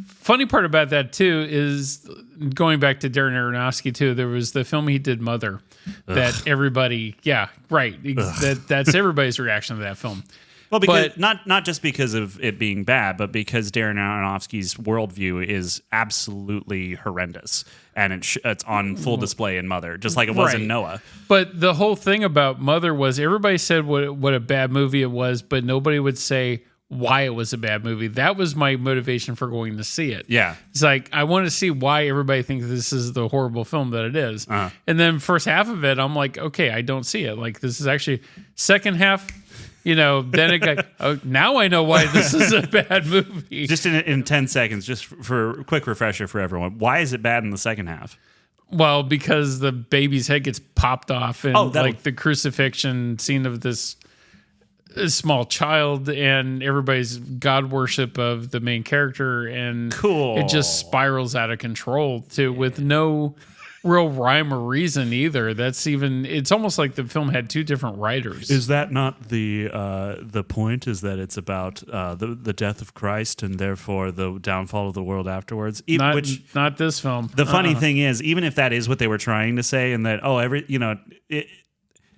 funny part about that too is going back to Darren Aronofsky too. There was the film he did, Mother, that everybody, that's everybody's reaction to that film. Well, because not just because of it being bad, but because Darren Aronofsky's worldview is absolutely horrendous, and it's on full display in Mother, just like it was in Noah. But the whole thing about Mother was everybody said what a bad movie it was, but nobody would say why it was a bad movie. That was my motivation for going to see it. Yeah. It's like, I want to see why everybody thinks this is the horrible film that it is. Uh-huh. And then first half of it, I'm like, okay, I don't see it. Like, this is actually second half, then it got, now I know why this is a bad movie. Just in 10 seconds, just for a quick refresher for everyone, why is it bad in the second half? Well, because the baby's head gets popped off and like the crucifixion scene of this small child and everybody's god worship of the main character, and it just spirals out of control with no real rhyme or reason either. It's almost like the film had two different writers. Is that not the point? Is that it's about the death of Christ and therefore the downfall of the world afterwards? Not this film. The funny thing is, even if that is what they were trying to say, and that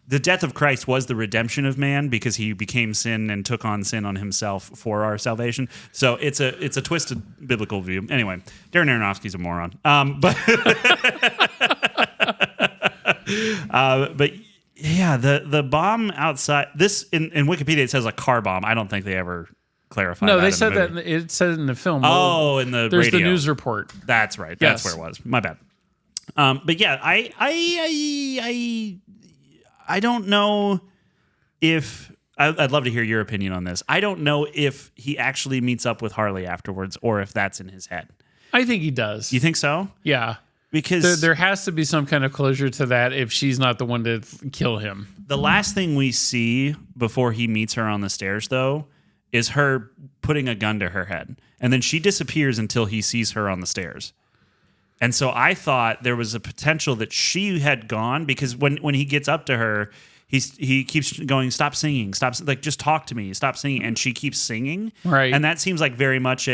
the death of Christ was the redemption of man because he became sin and took on sin on himself for our salvation. So it's a twisted biblical view. Anyway, Darren Aronofsky's a moron. But yeah, the bomb outside this in Wikipedia it says a car bomb. I don't think they ever clarified. No, that they said that. It said in the film. Oh, in the there's radio. the news report. That's right. Yes. That's where it was. My bad. But yeah, I don't know if I'd love to hear your opinion on this. I don't know if he actually meets up with Harley afterwards or if that's in his head. I think he does. You think so? Yeah. Because there has to be some kind of closure to that if she's not the one to kill him. The last thing we see before he meets her on the stairs, though, is her putting a gun to her head. And then she disappears until he sees her on the stairs. And so I thought there was a potential that she had gone, because when he gets up to her, he keeps going, stop singing, like, just talk to me, stop singing. And she keeps singing. Right. And that seems like very much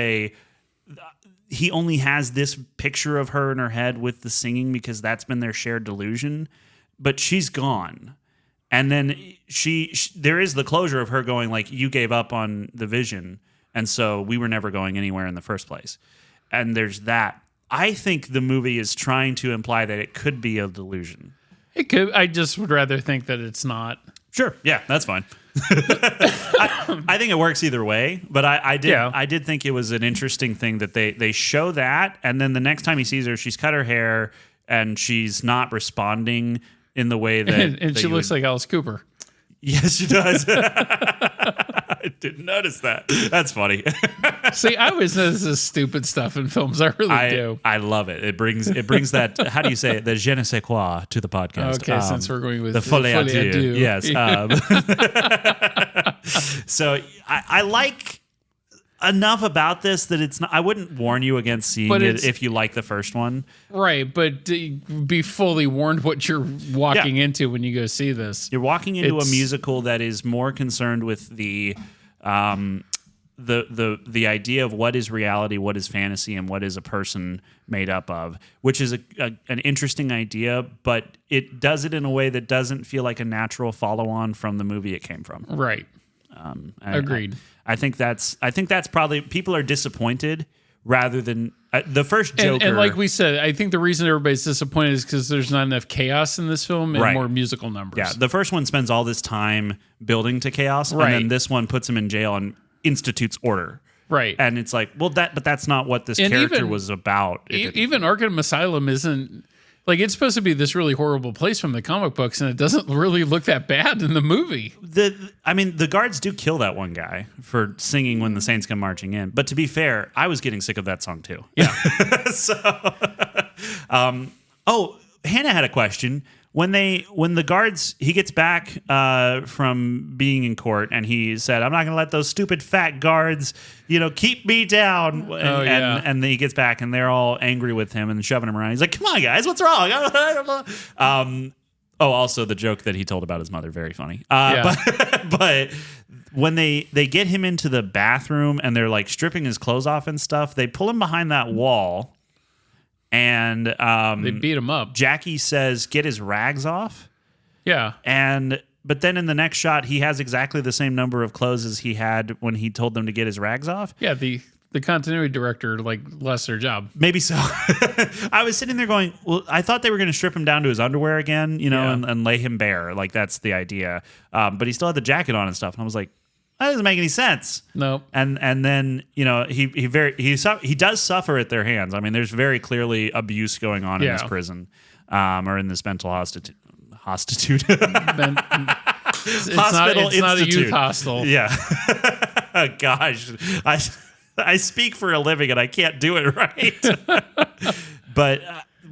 he only has this picture of her in her head with the singing because that's been their shared delusion. But she's gone. And then there is the closure of her going, like, you gave up on the vision, and so we were never going anywhere in the first place. And there's that. I think the movie is trying to imply that it could be a delusion. It could. I just would rather think that it's not. Sure. Yeah, that's fine. I think it works either way, but I did think it was an interesting thing that they show that, and then the next time he sees her, she's cut her hair and she's not responding in the way that and she looks like Alice Cooper. Yes, she does. I didn't notice that. That's funny. See, I always notice this stupid stuff in films. I really do. I love it. It brings that. How do you say it? The je ne sais quoi to the podcast. Okay, since we're going with the folie à deux. Yes. So I like enough about this that it's not. I wouldn't warn you against seeing it if you like the first one. Right, but be fully warned what you're walking into when you go see this. You're walking into a musical that is more concerned with the idea of what is reality, what is fantasy, and what is a person made up of, which is an interesting idea, but it does it in a way that doesn't feel like a natural follow-on from the movie it came from. Right. Agreed. I think that's probably, people are disappointed rather than the first Joker. And like we said, I think the reason everybody's disappointed is because there's not enough chaos in this film and more musical numbers. Yeah, the first one spends all this time building to chaos, and then this one puts him in jail and institutes order. Right. And it's like, well, but that's not what this character was about. Even Arkham Asylum isn't, like, it's supposed to be this really horrible place from the comic books, and it doesn't really look that bad in the movie. The guards do kill that one guy for singing When the Saints Come Marching In. But to be fair, I was getting sick of that song too. Yeah. Hannah had a question. When the guards, he gets back from being in court, and he said, "I'm not going to let those stupid fat guards, keep me down." And then he gets back, and they're all angry with him and shoving him around. He's like, "Come on, guys, what's wrong?" Also the joke that he told about his mother, very funny. But when they get him into the bathroom and they're like stripping his clothes off and stuff, they pull him behind that wall. And they beat him up. Jackie says, "Get his rags off." Yeah. But then in the next shot, he has exactly the same number of clothes as he had when he told them to get his rags off. Yeah, the continuity director lost their job. Maybe so. I was sitting there going, well, I thought they were going to strip him down to his underwear again, and lay him bare. Like, that's the idea. But he still had the jacket on and stuff. And I was like, that doesn't make any sense. No. And then he does suffer at their hands. I mean, there's very clearly abuse going on in this prison, or in this mental hostitute. It's not a youth hostel. Yeah. Gosh, I speak for a living and I can't do it right. But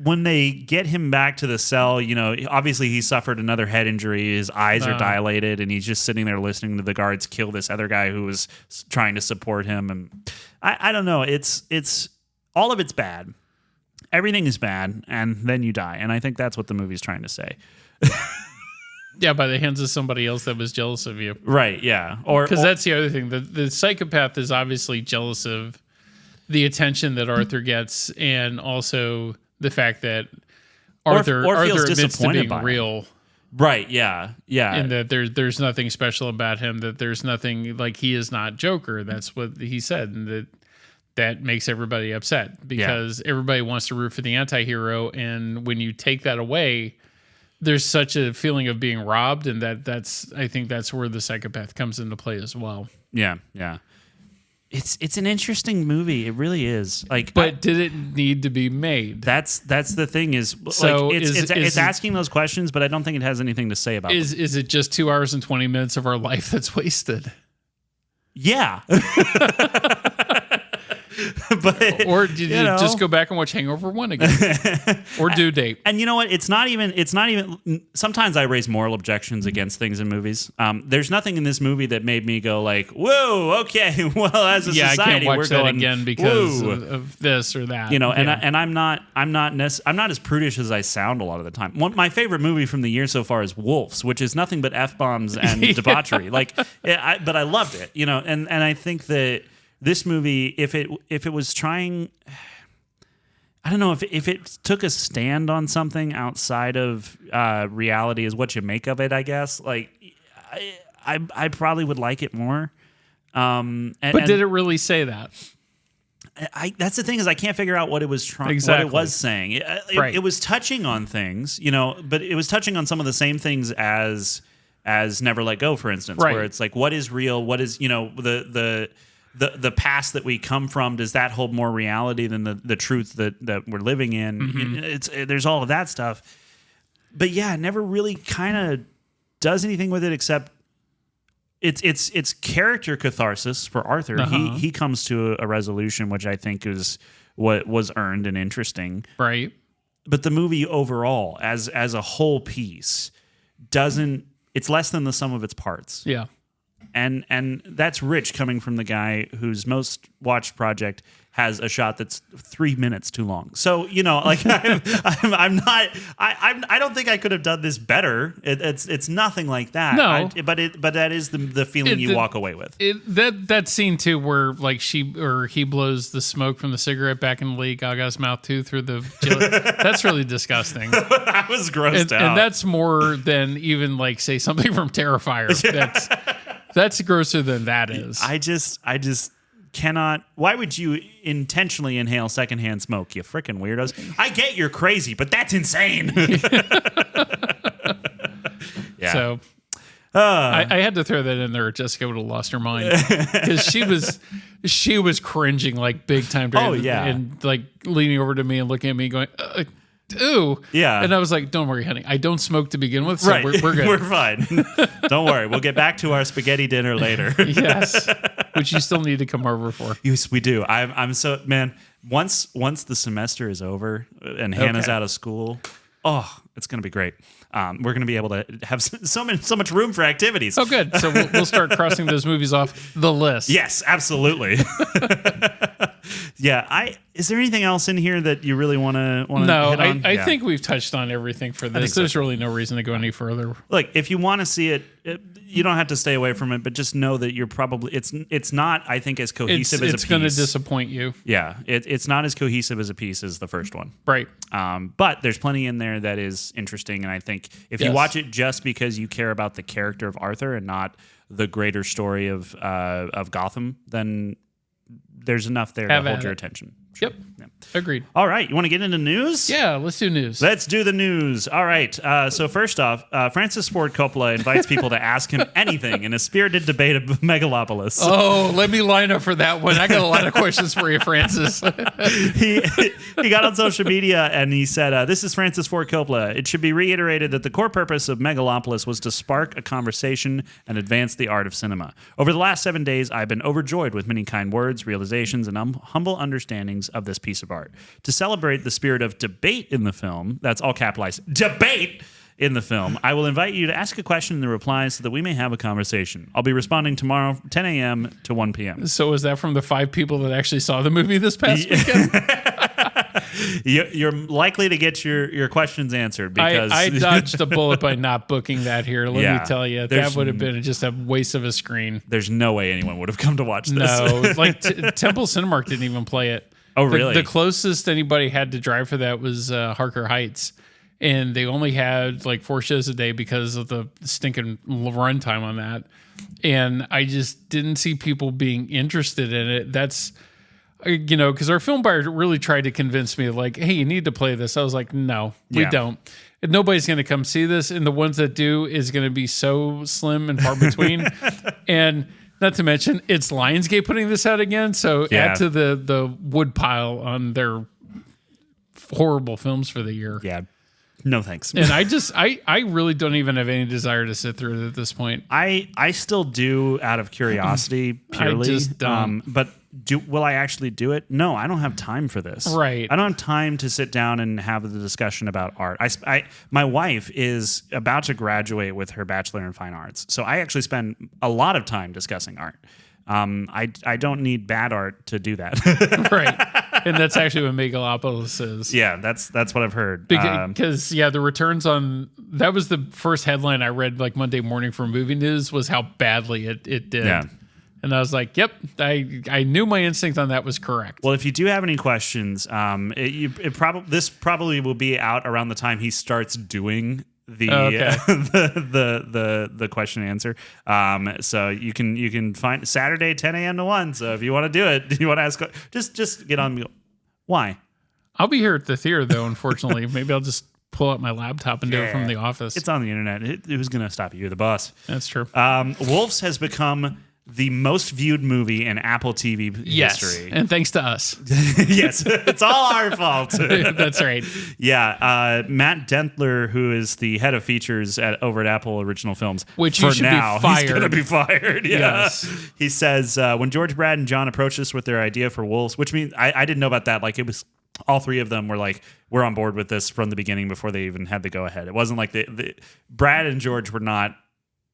when they get him back to the cell, obviously he suffered another head injury. His eyes are dilated, and he's just sitting there listening to the guards kill this other guy who was trying to support him. And I don't know. It's all of it's bad. Everything is bad, and then you die. And I think that's what the movie's trying to say. Yeah, by the hands of somebody else that was jealous of you. Right, yeah. Because that's the other thing. The psychopath is obviously jealous of the attention that Arthur gets, and also the fact that Arthur admits to being real. Right, yeah. And that there's nothing special about him, that there's nothing, like, he is not Joker. That's what he said. And that makes everybody upset because everybody wants to root for the anti-hero. And when you take that away, there's such a feeling of being robbed, and I think that's where the psychopath comes into play as well. Yeah. It's an interesting movie. It really is. But did it need to be made? That's the thing is. So it's asking those questions, but I don't think it has anything to say about it. Is it just 2 hours and 20 minutes of our life that's wasted? Yeah. But, or did you just go back and watch Hangover 1 again? Or Due Date? And you know what? It's not even. Sometimes I raise moral objections against things in movies. There's nothing in this movie that made me go like, "Whoa, okay, well, as a society, I can't watch we're that going again because of this or that." And I'm not as prudish as I sound a lot of the time. My favorite movie from the year so far is Wolves, which is nothing but F-bombs and debauchery. But I loved it. And I think that this movie, if it was trying, I don't know, if it took a stand on something outside of reality is what you make of it, I guess. I probably would like it more. But did it really say that? That's the thing is I can't figure out what it was trying, exactly. what it was saying. It was touching on things, but it was touching on some of the same things as Never Let Go, for instance, where it's like, what is real? What is the past that we come from, does that hold more reality than the truth that we're living in? Mm-hmm. There's all of that stuff. But yeah, it never really kind of does anything with it except it's character catharsis for Arthur. Uh-huh. He comes to a resolution, which I think is what was earned and interesting. Right. But the movie overall, as a whole piece, it's less than the sum of its parts. Yeah. And that's rich coming from the guy whose most watched project has a shot that's 3 minutes too long. So I don't think I could have done this better. It's nothing like that. No, but that is the feeling you walk away with. That scene too, where like he blows the smoke from the cigarette back in Lady Gaga's mouth too through the jelly. That's really disgusting. That was grossed out, and that's more than even like say something from Terrifier. That's grosser than that is. I just cannot. Why would you intentionally inhale secondhand smoke, you freaking weirdos? I get you're crazy, but that's insane. Yeah. So I had to throw that in there. Jessica would have lost her mind because she was cringing like big time. And like leaning over to me and looking at me going, ooh. Yeah. And I was like, don't worry, honey. I don't smoke to begin with, so right. we're good. We're fine. Don't worry. We'll get back to our spaghetti dinner later. Yes. Which you still need to come over for. Yes, we do. I'm so, man, once the semester is over and Hannah's out of school, it's going to be great. We're going to be able to have so much room for activities. Oh, good. So we'll start crossing those movies off the list. Yes, absolutely. Yeah. Is there anything else in here that you really want to hit on? I think we've touched on everything for this. There's really no reason to go any further. Look, if you want to see it, you don't have to stay away from it, but just know that you're probably it's not, I think, as cohesive as a piece. It's going to disappoint you. Yeah, it's not as cohesive as a piece as the first one. Right. But there's plenty in there that is interesting, and I think if you watch it just because you care about the character of Arthur and not the greater story of Gotham, then there's enough there to hold your attention. Sure. Yep. Yeah. Agreed. All right. You want to get into news? Yeah, let's do news. Let's do the news. All right. So first off, Francis Ford Coppola invites people to ask him anything in a spirited debate of Megalopolis. Oh, let me line up for that one. I got a lot of questions for you, Francis. He got on social media and he said, this is Francis Ford Coppola. It should be reiterated that the core purpose of Megalopolis was to spark a conversation and advance the art of cinema. Over the last 7 days, I've been overjoyed with many kind words, realizations, and humble understandings of this piece of art. To celebrate the spirit of debate in the film, that's all capitalized, debate in the film, I will invite you to ask a question in the replies so that we may have a conversation. I'll be responding tomorrow, 10 a.m. to 1 p.m. So is that from the 5 people that actually saw the movie this past weekend? You're likely to get your questions answered because I dodged a bullet by not booking that here. Let me tell you, that would have been just a waste of a screen. There's no way anyone would have come to watch this. No, like Temple Cinemark didn't even play it. Oh, really? The closest anybody had to drive for that was Harker Heights. And they only had like 4 shows a day because of the stinking runtime on that. And I just didn't see people being interested in it. That's, because our film buyer really tried to convince me, like, hey, you need to play this. I was like, no, we don't. And nobody's going to come see this. And the ones that do is going to be so slim and far between. And Not to mention, it's Lionsgate putting this out again, so add to the wood pile on their horrible films for the year. Yeah. No thanks. And I really don't even have any desire to sit through it at this point. I still do out of curiosity purely. I just don't. But will I actually do it? No, I don't have time for this. Right. I don't have time to sit down and have the discussion about art. My wife is about to graduate with her Bachelor in Fine Arts, so I actually spend a lot of time discussing art. I don't need bad art to do that. Right. And that's actually what Megalopolis is. Yeah, that's what I've heard. Because the returns on that was the first headline I read like Monday morning from Movie News was how badly it did. Yeah. And I was like, yep, I knew my instinct on that was correct. Well, if you do have any questions, this probably will be out around the time he starts doing the the question and answer. So you can find Saturday 10 a.m. to 1. So if you want to do it, you want to ask, just get on. Why? I'll be here at the theater though. Unfortunately, maybe I'll just pull out my laptop and do it from the office. It's on the internet. Who's going to stop you? You're the boss. That's true. Wolves has become the most viewed movie in Apple TV history. And thanks to us. Yes, it's all our fault. That's right. Yeah, Matt Dentler, who is the head of features over at Apple Original Films, which you should be fired. He's going to be fired. Yeah. Yes. He says, when George, Brad, and John approached us with their idea for Wolves, which means I didn't know about that. Like, it was all three of them were like, we're on board with this from the beginning before they even had the go ahead. It wasn't like the Brad and George were not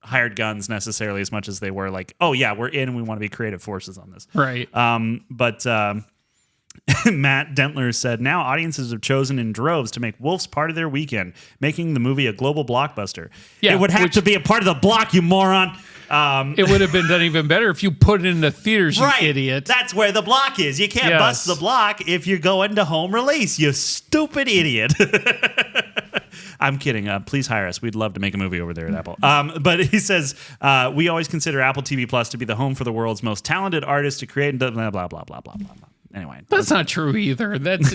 hired guns necessarily as much as they were like, oh yeah, we're in and we want to be creative forces on this. Right. But Matt Dentler said, now audiences have chosen in droves to make Wolves part of their weekend, making the movie a global blockbuster. Yeah, it would have to be a part of the block, you moron. It would have been done even better if you put it in the theaters, you idiot. That's where the block is. You can't bust the block if you're going to home release, you stupid idiot. I'm kidding. Please hire us. We'd love to make a movie over there at Apple. But he says, we always consider Apple TV Plus to be the home for the world's most talented artists to create and blah, blah, blah, blah, blah, blah, blah. Anyway. That's not true either. That's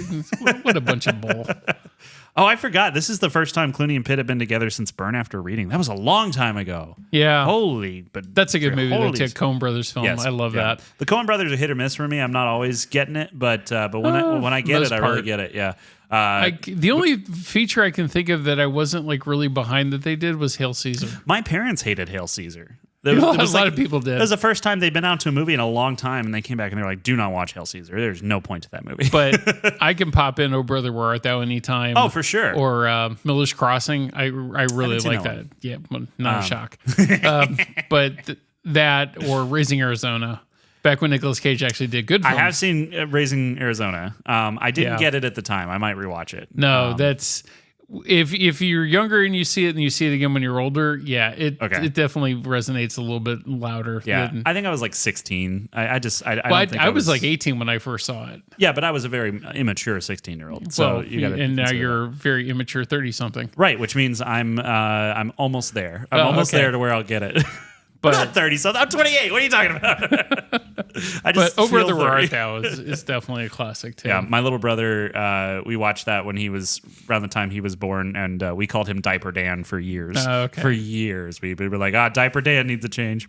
what a bunch of bull. Oh, I forgot. This is the first time Clooney and Pitt have been together since Burn After Reading. That was a long time ago. Yeah. But that's a good movie. The Coen Brothers film. Yes, I love that. The Coen Brothers are hit or miss for me. I'm not always getting it, but when I get it, I really get it. Yeah. The only feature I can think of that I wasn't like really behind that they did was Hail Caesar. My parents hated Hail Caesar. A lot of people did. It was the first time they'd been out to a movie in a long time, and they came back and they were like, do not watch Hail Caesar. There's no point to that movie. But I can pop in Oh Brother, Where Art Thou anytime. Oh, for sure. Or Miller's Crossing. I really like that. One. Yeah, not a shock. But that or Raising Arizona. Back when Nicolas Cage actually did good films. I have seen Raising Arizona. I didn't get it at the time. I might rewatch it. No, that's... If you're younger and you see it again when you're older, it definitely resonates a little bit louder. Yeah, I think I was like 16. I was like 18 when I first saw it. Yeah, but I was a very immature 16-year-old. So now you're a very immature 30-something. Right, which means I'm almost there. I'm almost there to where I'll get it. But I'm not 30, so I'm 28. What are you talking about? But Over the Art Thou is definitely a classic too. Yeah, my little brother, we watched that when he was around the time he was born, and we called him Diaper Dan for years. For years, we were like, Diaper Dan needs a change.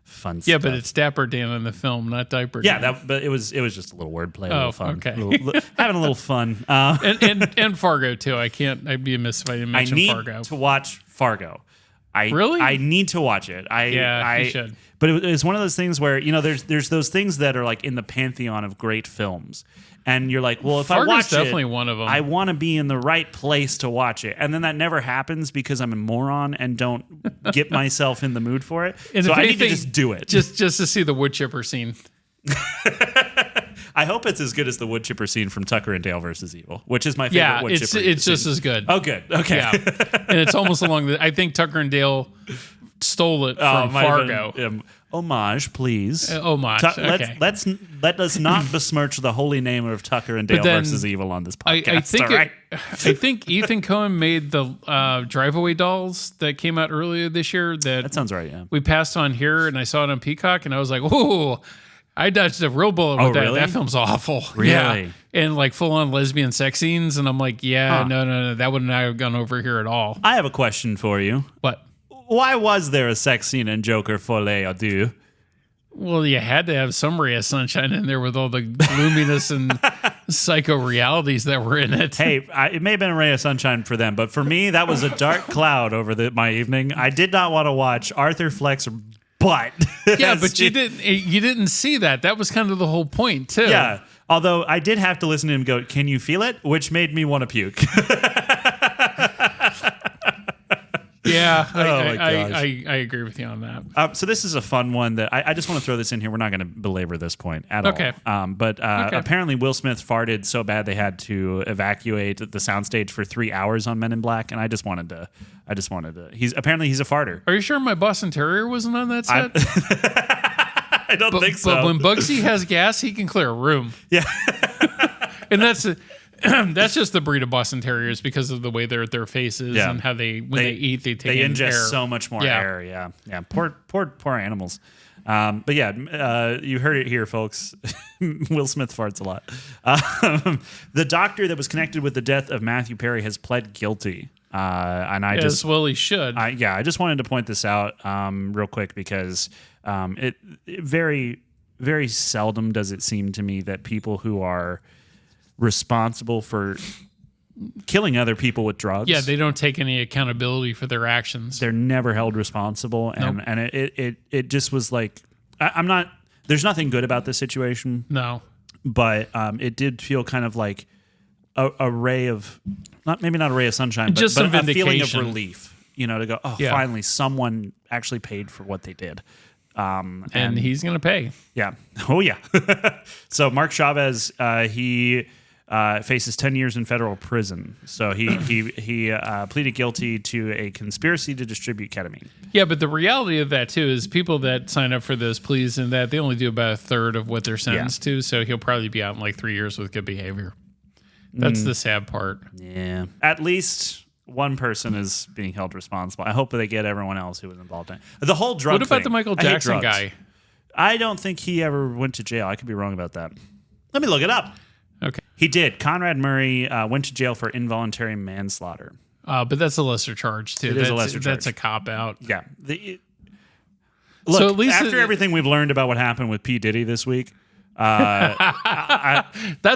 Fun stuff. Yeah, but it's Dapper Dan in the film, not Diaper Dan. Yeah, but it was just a little wordplay, a little fun. Okay. Having a little fun. And Fargo too. I'd be amiss if I didn't mention Fargo. I need to watch Fargo. Really? I need to watch it. You should. But it's one of those things where, there's those things that are like in the pantheon of great films. And you're like, well, if Fargo's I watch definitely one of them. I want to be in the right place to watch it. And then that never happens because I'm a moron and don't get myself in the mood for it. And so I need to just do it. Just to see the wood chipper scene. I hope it's as good as the wood chipper scene from Tucker and Dale versus Evil, which is my favorite wood chipper scene. It's just as good. Oh, good. Okay. Yeah. And it's almost along I think Tucker and Dale stole it from Fargo. Homage, please. Homage. Okay. Let us not besmirch the holy name of Tucker and Dale versus Evil on this podcast. I think Ethan Coen made the Drive-Away Dolls that came out earlier this year. That sounds right, yeah. We passed on here, and I saw it on Peacock, and I was like, whoa, I dodged a real bullet with that. Really? That film's awful. Really? Yeah. And like full-on lesbian sex scenes, and I'm like, no, that would not have gone over here at all. I have a question for you. What? Why was there a sex scene in Joker Folie à Deux? Well, you had to have some ray of sunshine in there with all the gloominess and psycho realities that were in it. Hey, it may have been a ray of sunshine for them, but for me, that was a dark cloud over my evening. I did not want to watch Arthur Fleck's butt. Yeah, but you didn't see that. That was kind of the whole point, too. Yeah, although I did have to listen to him go, "Can you feel it?" Which made me want to puke. Yeah, my gosh. I agree with you on that. So this is a fun one that I just want to throw this in here. We're not going to belabor this point at all. Okay. But apparently Will Smith farted so bad they had to evacuate the soundstage for 3 hours on Men in Black, and I just wanted to. He's a farter. Are you sure my Boston Terrier wasn't on that set? I don't think so. But when Bugsy has gas, he can clear a room. Yeah. And that's just the breed of Boston Terriers because of the way their faces and how when they eat, they take in ingest air. so much more air. Yeah. Poor animals. But yeah, you heard it here, folks. Will Smith farts a lot. The doctor that was connected with the death of Matthew Perry has pled guilty. And I just he should. I just wanted to point this out real quick because it very, very seldom does it seem to me that people who are responsible for killing other people with drugs. Yeah, they don't take any accountability for their actions. They're never held responsible, and it just was like I'm not. There's nothing good about this situation. No, but it did feel kind of like a ray of maybe not a ray of sunshine, just but some a feeling of vindication. relief. To go, finally someone actually paid for what they did. And he's going to pay. Yeah. Oh, yeah. So Mark Chavez, he faces 10 years in federal prison. So he pleaded guilty to a conspiracy to distribute ketamine. Yeah, but the reality of that, too, is people that sign up for those pleas and that, they only do about a third of what they're sentenced to. So he'll probably be out in like 3 years with good behavior. That's the sad part. Yeah. At least one person is being held responsible. I hope that they get everyone else who was involved in it. The whole drug What about thing. the Michael Jackson guy? I don't think he ever went to jail. I could be wrong about that. Let me look it up. Okay. He did. Conrad Murray went to jail for involuntary manslaughter. But that's a lesser charge, too. It is a lesser charge. That's a cop-out. Yeah. Look, So at least after everything we've learned about what happened with P. Diddy this week, that's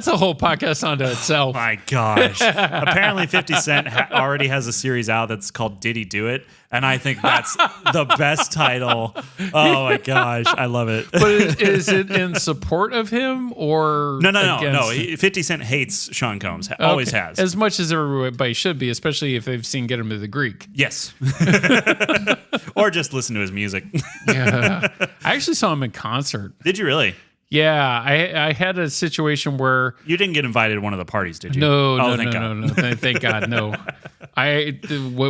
a whole podcast unto itself. My gosh. Apparently 50 Cent already has a series out that's called Did He Do It? And I think that's the best title. Oh my gosh. I love it. But is it in support of him or No. 50 Cent hates Sean Combs. Always has. As much as everybody should be, especially if they've seen Get Him to the Greek. Yes. Or just listen to his music. Yeah. I actually saw him in concert. Did you really? Yeah, I had a situation where you didn't get invited to one of the parties, did you? No. Thank God, no.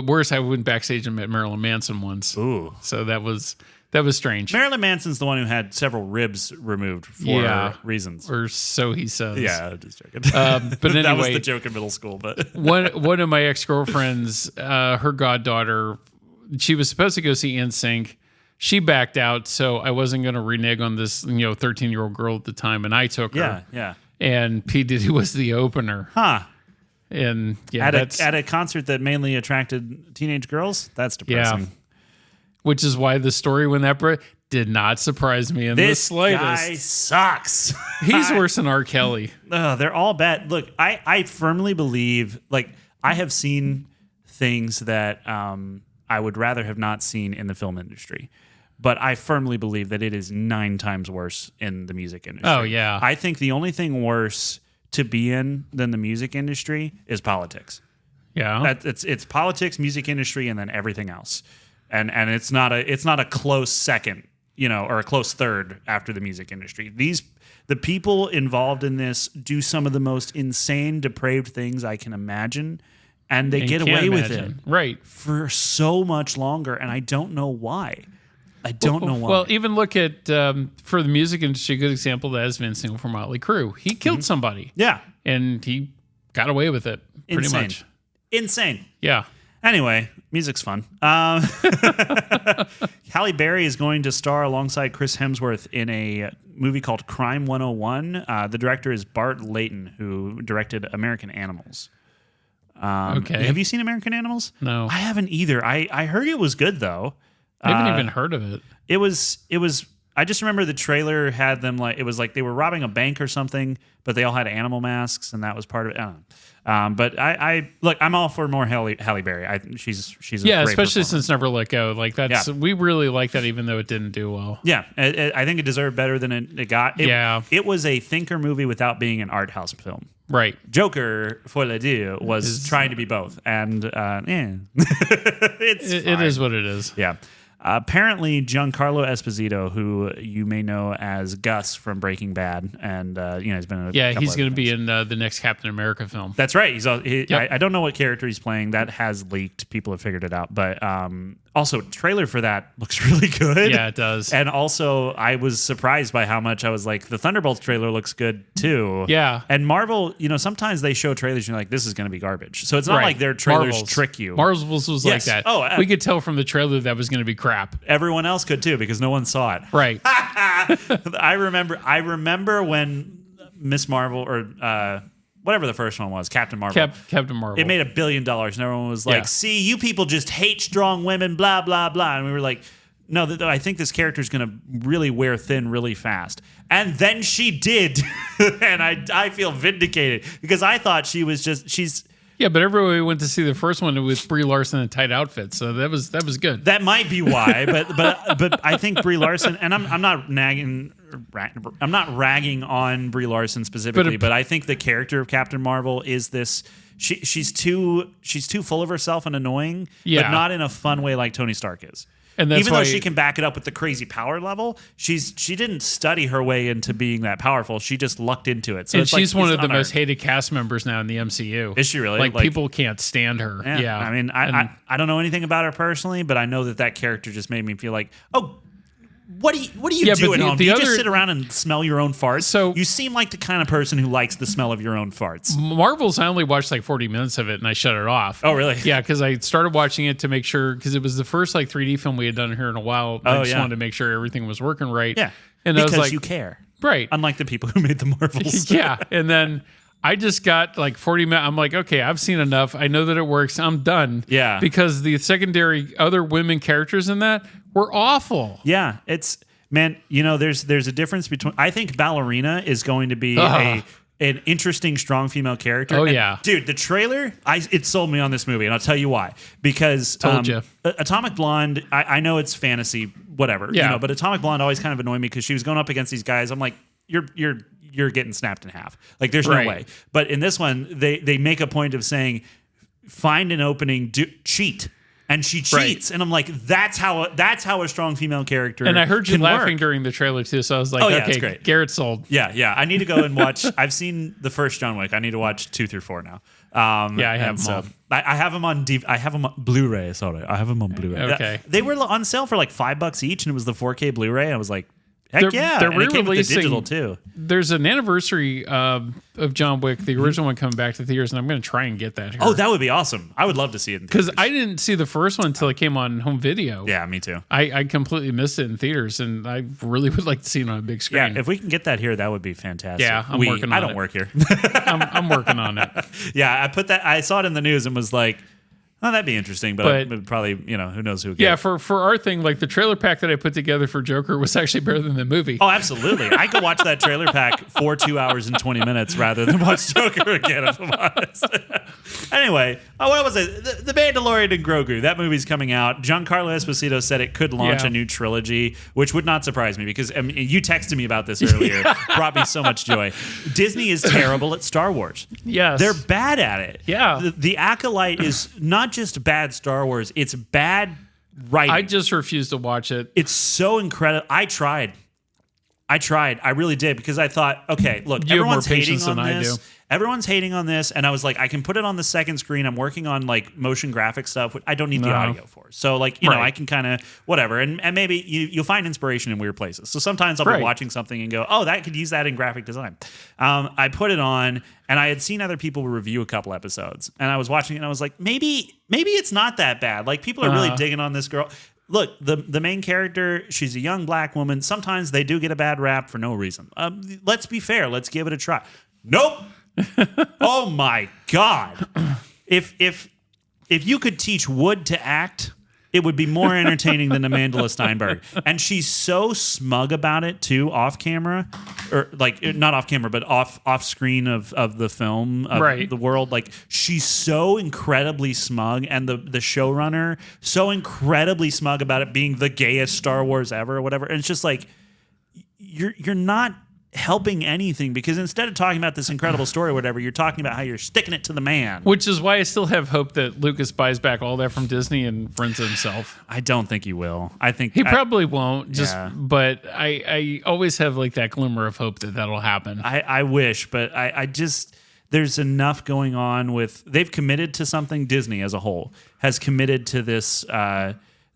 Worse, I went backstage and met Marilyn Manson once. Ooh, so that was strange. Marilyn Manson's the one who had several ribs removed for reasons, or so he says. Yeah, I'm just joking. But anyway, that was the joke in middle school. But one of my ex-girlfriends, her goddaughter, she was supposed to go see NSYNC. She backed out, so I wasn't going to renege on this, 13-year-old girl at the time, and I took her. Yeah. And P. Diddy was the opener. Huh. And at a concert that mainly attracted teenage girls? That's depressing. Yeah. Which is why the story when that did not surprise me in the slightest. This guy sucks. He's worse than R. Kelly. They're all bad. Look, I firmly believe, I have seen things that I would rather have not seen in the film industry. But I firmly believe that it is 9 times worse in the music industry. Oh, yeah. I think the only thing worse to be in than the music industry is politics. Yeah. It's politics, music industry, and then everything else. And it's not a close second, or a close third after the music industry. The people involved in this do some of the most insane, depraved things I can imagine. And they get away with it. Right. For so much longer, and I don't know why. I don't know why. Well, even look at, for the music industry, a good example, that is Vince Neil from Motley Crue. He killed somebody. Yeah. And he got away with it, pretty much. Insane. Yeah. Anyway, music's fun. Halle Berry is going to star alongside Chris Hemsworth in a movie called Crime 101. The director is Bart Layton, who directed American Animals. Okay. Have you seen American Animals? No. I haven't either. I heard it was good, though. I haven't even heard of it. It was I just remember the trailer had them like, it was like they were robbing a bank or something, but they all had animal masks, and that was part of it. I don't know. But I look, I'm all for more Halle Berry. She's a great especially performer. since Never Let Go. Like we really like that, even though it didn't do well. Yeah, I think it deserved better than it got. It was a thinker movie without being an art house film. Right. Joker, Folie was trying to be both, and it is what it is. Yeah. Apparently, Giancarlo Esposito, who you may know as Gus from Breaking Bad, and he's been in he's going to be in the next Captain America film. That's right. I don't know what character he's playing. That has leaked. People have figured it out. But also, trailer for that looks really good. Yeah, it does. And also, I was surprised by how much I was like, the Thunderbolts trailer looks good too. Yeah. And Marvel, sometimes they show trailers and you're like, this is going to be garbage. So it's not like their trailers trick you. Marvel's was like that. Oh, we could tell from the trailer that was going to be crap. Everyone else could too, because no one saw it. Right. I remember when Miss Marvel or whatever the first one was, Captain Marvel. Captain Marvel. It made $1 billion, and everyone was like, "See, you people just hate strong women." Blah blah blah. And we were like, "No, I think this character is going to really wear thin really fast." And then she did, and I feel vindicated because I thought she's. Yeah, but everybody went to see the first one with Brie Larson in tight outfits, so that was good. That might be why, but I think Brie Larson, and I'm not ragging on Brie Larson specifically, but I think the character of Captain Marvel is this. She's too full of herself and annoying, but not in a fun way like Tony Stark is. And that's even though she can back it up with the crazy power level, she didn't study her way into being that powerful. She just lucked into it. So and she's one of the most hated cast members now in the MCU. Is she really? Like people can't stand her. Yeah. I mean, I don't know anything about her personally, but I know that character just made me feel like, oh, what are you doing home? Do you just sit around and smell your own farts? So you seem like the kind of person who likes the smell of your own farts. Marvel's, I only watched like 40 minutes of it and I shut it off. Oh, really? Yeah, because I started watching it to make sure, because it was the first like 3D film we had done here in a while. I just wanted to make sure everything was working right. Yeah, and because I was like, you care. Right. Unlike the people who made the Marvels. Yeah, and then I just got like 40 minutes. I'm like, okay, I've seen enough. I know that it works. I'm done. Yeah. Because the secondary other women characters in that were awful. Yeah, it's... Man, there's a difference between. I think Ballerina is going to be an interesting, strong female character. Oh, and, yeah. Dude, the trailer, it sold me on this movie, and I'll tell you why. Because Told you. Atomic Blonde, I know it's fantasy, whatever. Yeah. But Atomic Blonde always kind of annoyed me because she was going up against these guys. I'm like, you're getting snapped in half. Like, there's no way. But in this one, they make a point of saying, find an opening, cheat. And she cheats, and I'm like, that's how a strong female character. And I heard you laughing work. During the trailer too, so I was like, it's great. Garrett sold. Yeah. I need to go and watch. I've seen the first John Wick. I need to watch 2 through 4 now. I have them all. I have them on I have them on Blu-ray. Sorry, I have them on Blu-ray. Okay, they were on sale for like $5 each, and it was the 4K Blu-ray. I was like, heck yeah! They're and it came with the re-releasing digital too. There's an anniversary of John Wick, the original one, coming back to theaters, and I'm going to try and get that here. Oh, that would be awesome! I would love to see it because I didn't see the first one until it came on home video. Yeah, me too. I completely missed it in theaters, and I really would like to see it on a big screen. Yeah, if we can get that here, that would be fantastic. Yeah, I'm working on it. I don't work here. I'm working on it. Yeah, I saw it in the news and was like, oh, that'd be interesting, but probably, who knows who. Yeah, for our thing, like the trailer pack that I put together for Joker was actually better than the movie. Oh, absolutely. I could watch that trailer pack for 2 hours and 20 minutes rather than watch Joker again, if I'm honest. Anyway, what was it? The Mandalorian and Grogu. That movie's coming out. Giancarlo Esposito said it could launch a new trilogy, which would not surprise me because you texted me about this earlier. Brought me so much joy. Disney is terrible at Star Wars. Yes. They're bad at it. Yeah. The Acolyte is not just bad Star Wars, it's bad writing. I just refused to watch it. It's so incredible. I tried. I really did because I thought, okay, look, everyone's hating on this. Everyone's hating on this, and I was like, I can put it on the second screen. I'm working on like motion graphic stuff, which I don't need the audio for. So like, you know, I can kind of whatever, and maybe you'll find inspiration in weird places. So sometimes I'll be watching something and go, oh, that could use that in graphic design. I put it on, and I had seen other people review a couple episodes, and I was watching it, and I was like, maybe it's not that bad. Like people are really digging on this girl. Look, the main character, she's a young black woman. Sometimes they do get a bad rap for no reason. Let's be fair. Let's give it a try. Nope. Oh my God. If you could teach wood to act, It would be more entertaining than Amanda Steinberg. And she's so smug about it too, off camera, or like not off camera, but off screen of the film, of the world. Like she's so incredibly smug, and the showrunner so incredibly smug about it being the gayest Star Wars ever or whatever. And it's just like you're not helping anything, because instead of talking about this incredible story or whatever, you're talking about how you're sticking it to the man. Which is why I still have hope that Lucas buys back all that from Disney and runs it himself. I don't think he will. I think he probably won't. But I always have like that glimmer of hope that that'll happen. I wish, but I just, there's enough going on with, they've committed to something. Disney as a whole has committed to this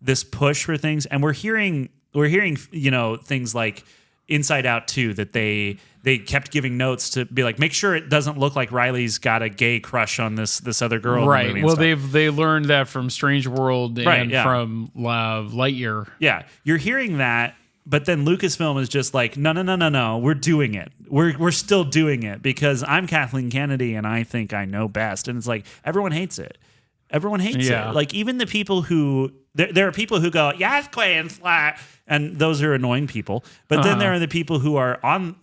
this push for things, and we're hearing things like Inside Out 2, that they kept giving notes to be like, make sure it doesn't look like Riley's got a gay crush on this other girl. Right. In the Well, stuff. they learned that from Strange World and from Lightyear. Yeah, you're hearing that, but then Lucasfilm is just like, no, we're doing it. We're still doing it because I'm Kathleen Kennedy and I think I know best. And it's like everyone hates it. Everyone hates it. Like even the people who there are people who go, yes, Queen, and those are annoying people. But then there are the people who are on,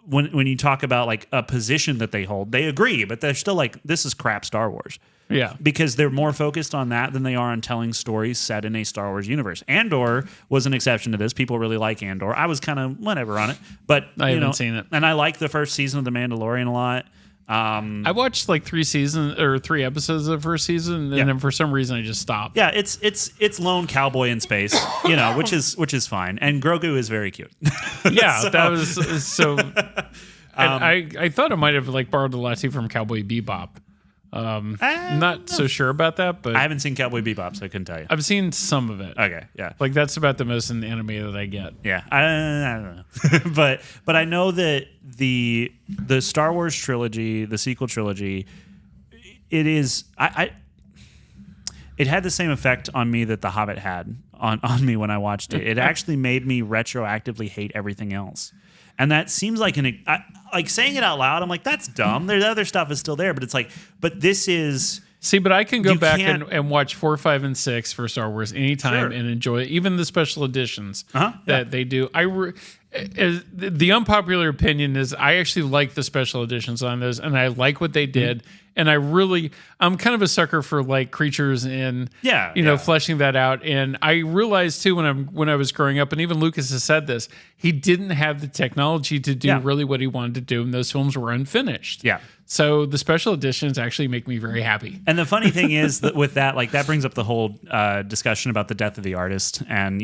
when you talk about like a position that they hold, they agree, but they're still like, this is crap Star Wars. Yeah. Because they're more focused on that than they are on telling stories set in a Star Wars universe. Andor was an exception to this. People really like Andor. I was kind of whatever on it, but I haven't seen it. And I like the first season of The Mandalorian a lot. I watched like 3 episodes of the first season, and then for some reason I just stopped. Yeah, it's lone cowboy in space, which is fine. And Grogu is very cute. Yeah, that was so. And I thought I might have like borrowed a lot too from Cowboy Bebop. Not so sure about that, but I haven't seen Cowboy Bebop, so I couldn't tell you. I've seen some of it. Okay, yeah, like that's about the most in anime that I get. Yeah, I don't know, but I know that the Star Wars trilogy, the sequel trilogy, it is it had the same effect on me that The Hobbit had on me when I watched it. It actually made me retroactively hate everything else. And that seems like like saying it out loud, I'm like, that's dumb. There's other stuff is still there, but it's like, but this is. See, but I can go back and watch 4, 5, and 6 for Star Wars anytime and enjoy it, even the special editions that they do. The unpopular opinion is I actually like the special editions on those, and I like what they did. And I'm kind of a sucker for like creatures and fleshing that out. And I realized too when I was growing up, and even Lucas has said this, he didn't have the technology to do really what he wanted to do, and those films were unfinished. Yeah. So the special editions actually make me very happy. And the funny thing is that with that, like that brings up the whole discussion about the death of the artist. And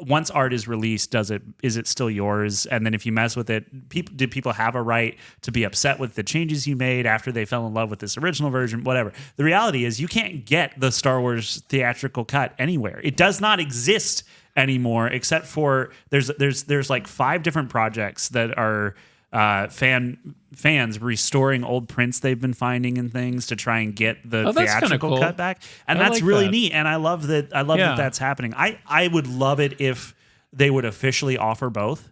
once art is released, is it still yours? And then if you mess with it, do people have a right to be upset with the changes you made after they fell in love with this original version? Whatever. The reality is, you can't get the Star Wars theatrical cut anywhere. It does not exist anymore, except for there's like 5 different projects that are fans restoring old prints they've been finding and things to try and get the theatrical cut back, and that's like really neat. And I love that that's happening. I would love it if they would officially offer both,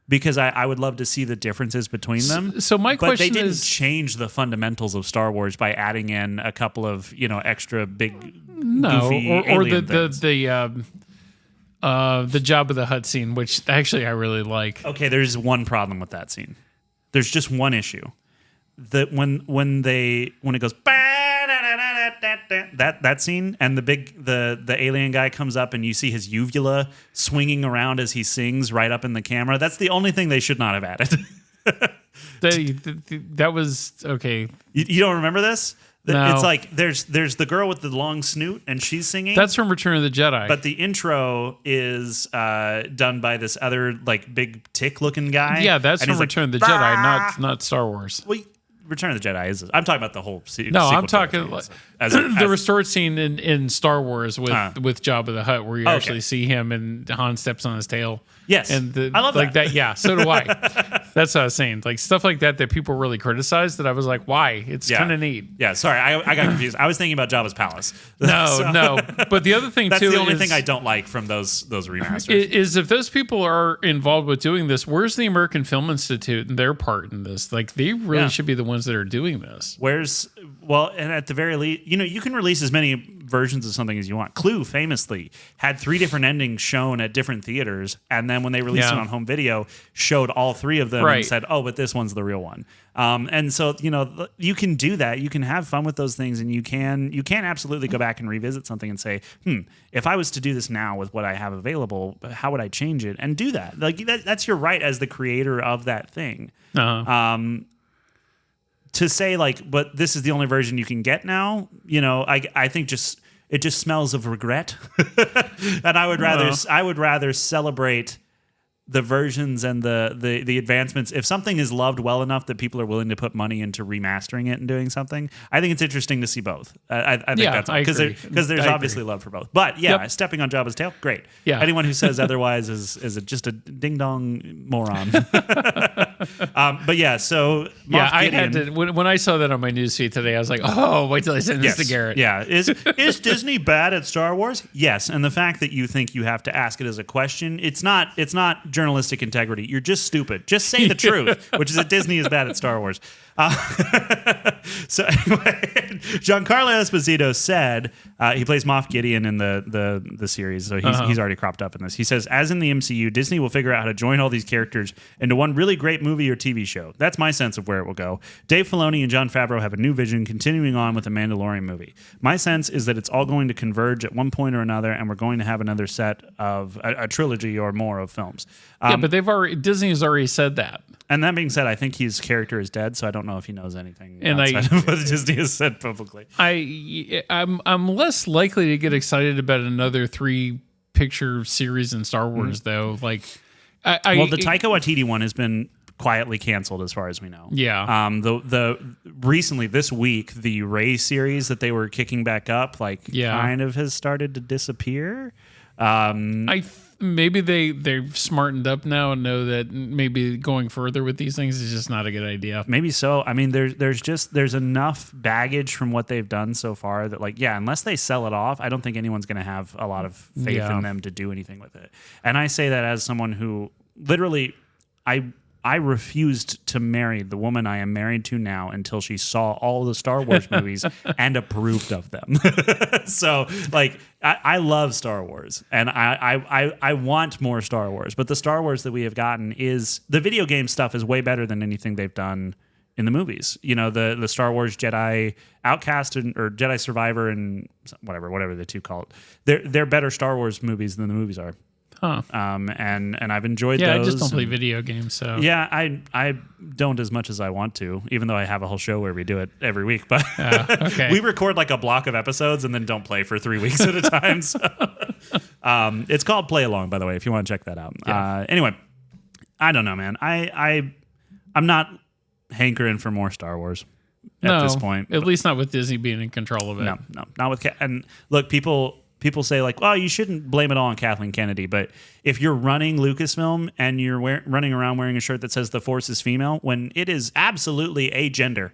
because I would love to see the differences between them. So my question is, but they didn't change the fundamentals of Star Wars by adding in a couple of extra big goofy alien things. The Jabba the Hutt scene, which actually I really like. Okay, there's one problem with that scene. There's just one issue. That when it goes that scene, and the alien guy comes up and you see his uvula swinging around as he sings right up in the camera. That's the only thing they should not have added. That was okay. You don't remember this? No. It's like there's the girl with the long snoot and she's singing. That's from Return of the Jedi. But the intro is done by this other like big tick looking guy. Yeah, that's from Return of the Jedi, not Star Wars. Well, Return of the Jedi is. I'm talking about the whole sequel. No, I'm talking the restored scene in Star Wars with Jabba the Hutt, where you actually see him and Han steps on his tail. Yes, and I love like that. Yeah, so do I. That's what I was saying. Like stuff like that people really criticized. That I was like, why? It's kind of neat. Yeah, sorry, I got confused. I was thinking about Jabba's palace. No. But the other thing that's too, the only thing I don't like from those remasters is if those people are involved with doing this, where's the American Film Institute and their part in this? Like they really should be the ones that are doing this. And at the very least, you can release as many versions of something as you want. Clue famously had 3 different endings shown at different theaters, and then when they released it on home video, showed all 3 of them and said, "Oh, but this one's the real one." And so, you can do that. You can have fun with those things, and you can absolutely go back and revisit something and say, if I was to do this now with what I have available, how would I change it? And do that. Like that's your right as the creator of that thing. To say but this is the only version you can get now, I think it just smells of regret. And I would rather celebrate the versions and the advancements. If something is loved well enough that people are willing to put money into remastering it and doing something, I think it's interesting to see both. I think that's because there's obviously love for both. But stepping on Jabba's tail, great. Yeah. Anyone who says otherwise is just a ding dong moron. But yeah, so Moff I Gideon, had to when I saw that on my newsfeed today, I was like, oh, wait till I send this to Garrett. Yeah, is Disney bad at Star Wars? Yes, and the fact that you think you have to ask it as a question, it's not journalistic integrity. You're just stupid. Just say the truth, which is that Disney is bad at Star Wars. So anyway, Giancarlo Esposito said he plays Moff Gideon in the series, so he's already cropped up in this. He says, as in the MCU, Disney will figure out how to join all these characters into one really great movie or TV show. That's my sense of where it will go. Dave Filoni and Jon Favreau have a new vision, continuing on with the Mandalorian movie. My sense is that it's all going to converge at one point or another, and we're going to have another set of a trilogy or more of films. But Disney has already said that. And that being said, I think his character is dead, so I don't know if he knows anything outside of what Disney has said publicly. I'm less likely to get excited about another 3-picture series in Star Wars, though. Like, the Taika Waititi one has been quietly canceled, as far as we know. Yeah. The recently this week, the Rey series that they were kicking back up, kind of has started to disappear. Maybe they've smartened up now and know that maybe going further with these things is just not a good idea. Maybe so. I mean, there's enough baggage from what they've done so far that unless they sell it off, I don't think anyone's going to have a lot of faith in them to do anything with it. And I say that as someone who literally, I refused to marry the woman I am married to now until she saw all the Star Wars movies and approved of them. So, I love Star Wars, and I want more Star Wars. But the Star Wars that we have gotten the video game stuff is way better than anything they've done in the movies. The Star Wars Jedi Outcast or Jedi Survivor and whatever the two call it. They're better Star Wars movies than the movies are. Huh. And I've enjoyed those. Yeah, I just don't play video games, so. Yeah, I don't as much as I want to, even though I have a whole show where we do it every week. But okay. We record a block of episodes and then don't play for 3 weeks at a time. So. It's called Play Along, by the way, if you want to check that out. Yeah. Anyway, I don't know, man. I'm not hankering for more Star Wars at this point. At least not with Disney being in control of it. No, not with. And look, people say well, you shouldn't blame it all on Kathleen Kennedy, but if you're running Lucasfilm and you're running around wearing a shirt that says the Force is female when it is absolutely agender,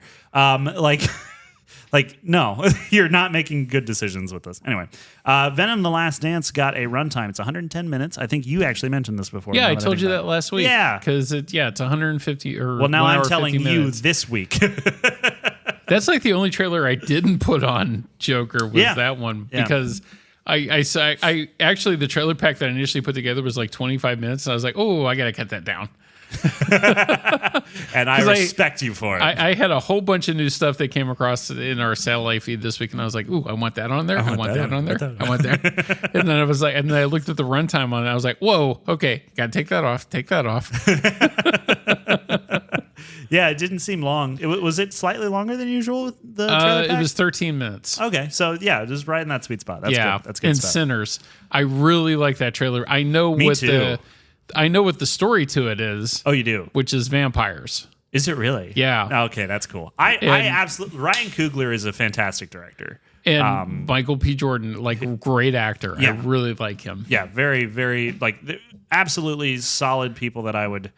no, you're not making good decisions with this. Anyway, Venom: The Last Dance got a runtime. It's 110 minutes. I think you actually mentioned this before. Yeah, I told you that last week. Yeah, because it's 150 or. Well, now I'm telling you minutes. this week. That's the only trailer I didn't put on Joker was that one because. I actually the trailer pack that I initially put together was 25 minutes, and I was like, oh, I gotta cut that down. And I respect you for it. I had a whole bunch of new stuff that came across in our satellite feed this week, and I was like, ooh, I want that on there. I want that on there. I want that. And then I was and then I looked at the runtime on it. I was like, whoa, okay, gotta take that off. Take that off. Yeah, it didn't seem long. Was it slightly longer than usual? The trailer pack? It was 13 minutes. Okay, so yeah, just right in that sweet spot. That's good. That's good and stuff. Sinners. I really like that trailer. I know I know what the story to it is. Oh, you do? Which is vampires. Is it really? Yeah. Okay, that's cool. I absolutely. Ryan Coogler is a fantastic director. And Michael P. Jordan, great actor. Yeah. I really like him. Yeah, very, very absolutely solid people that I would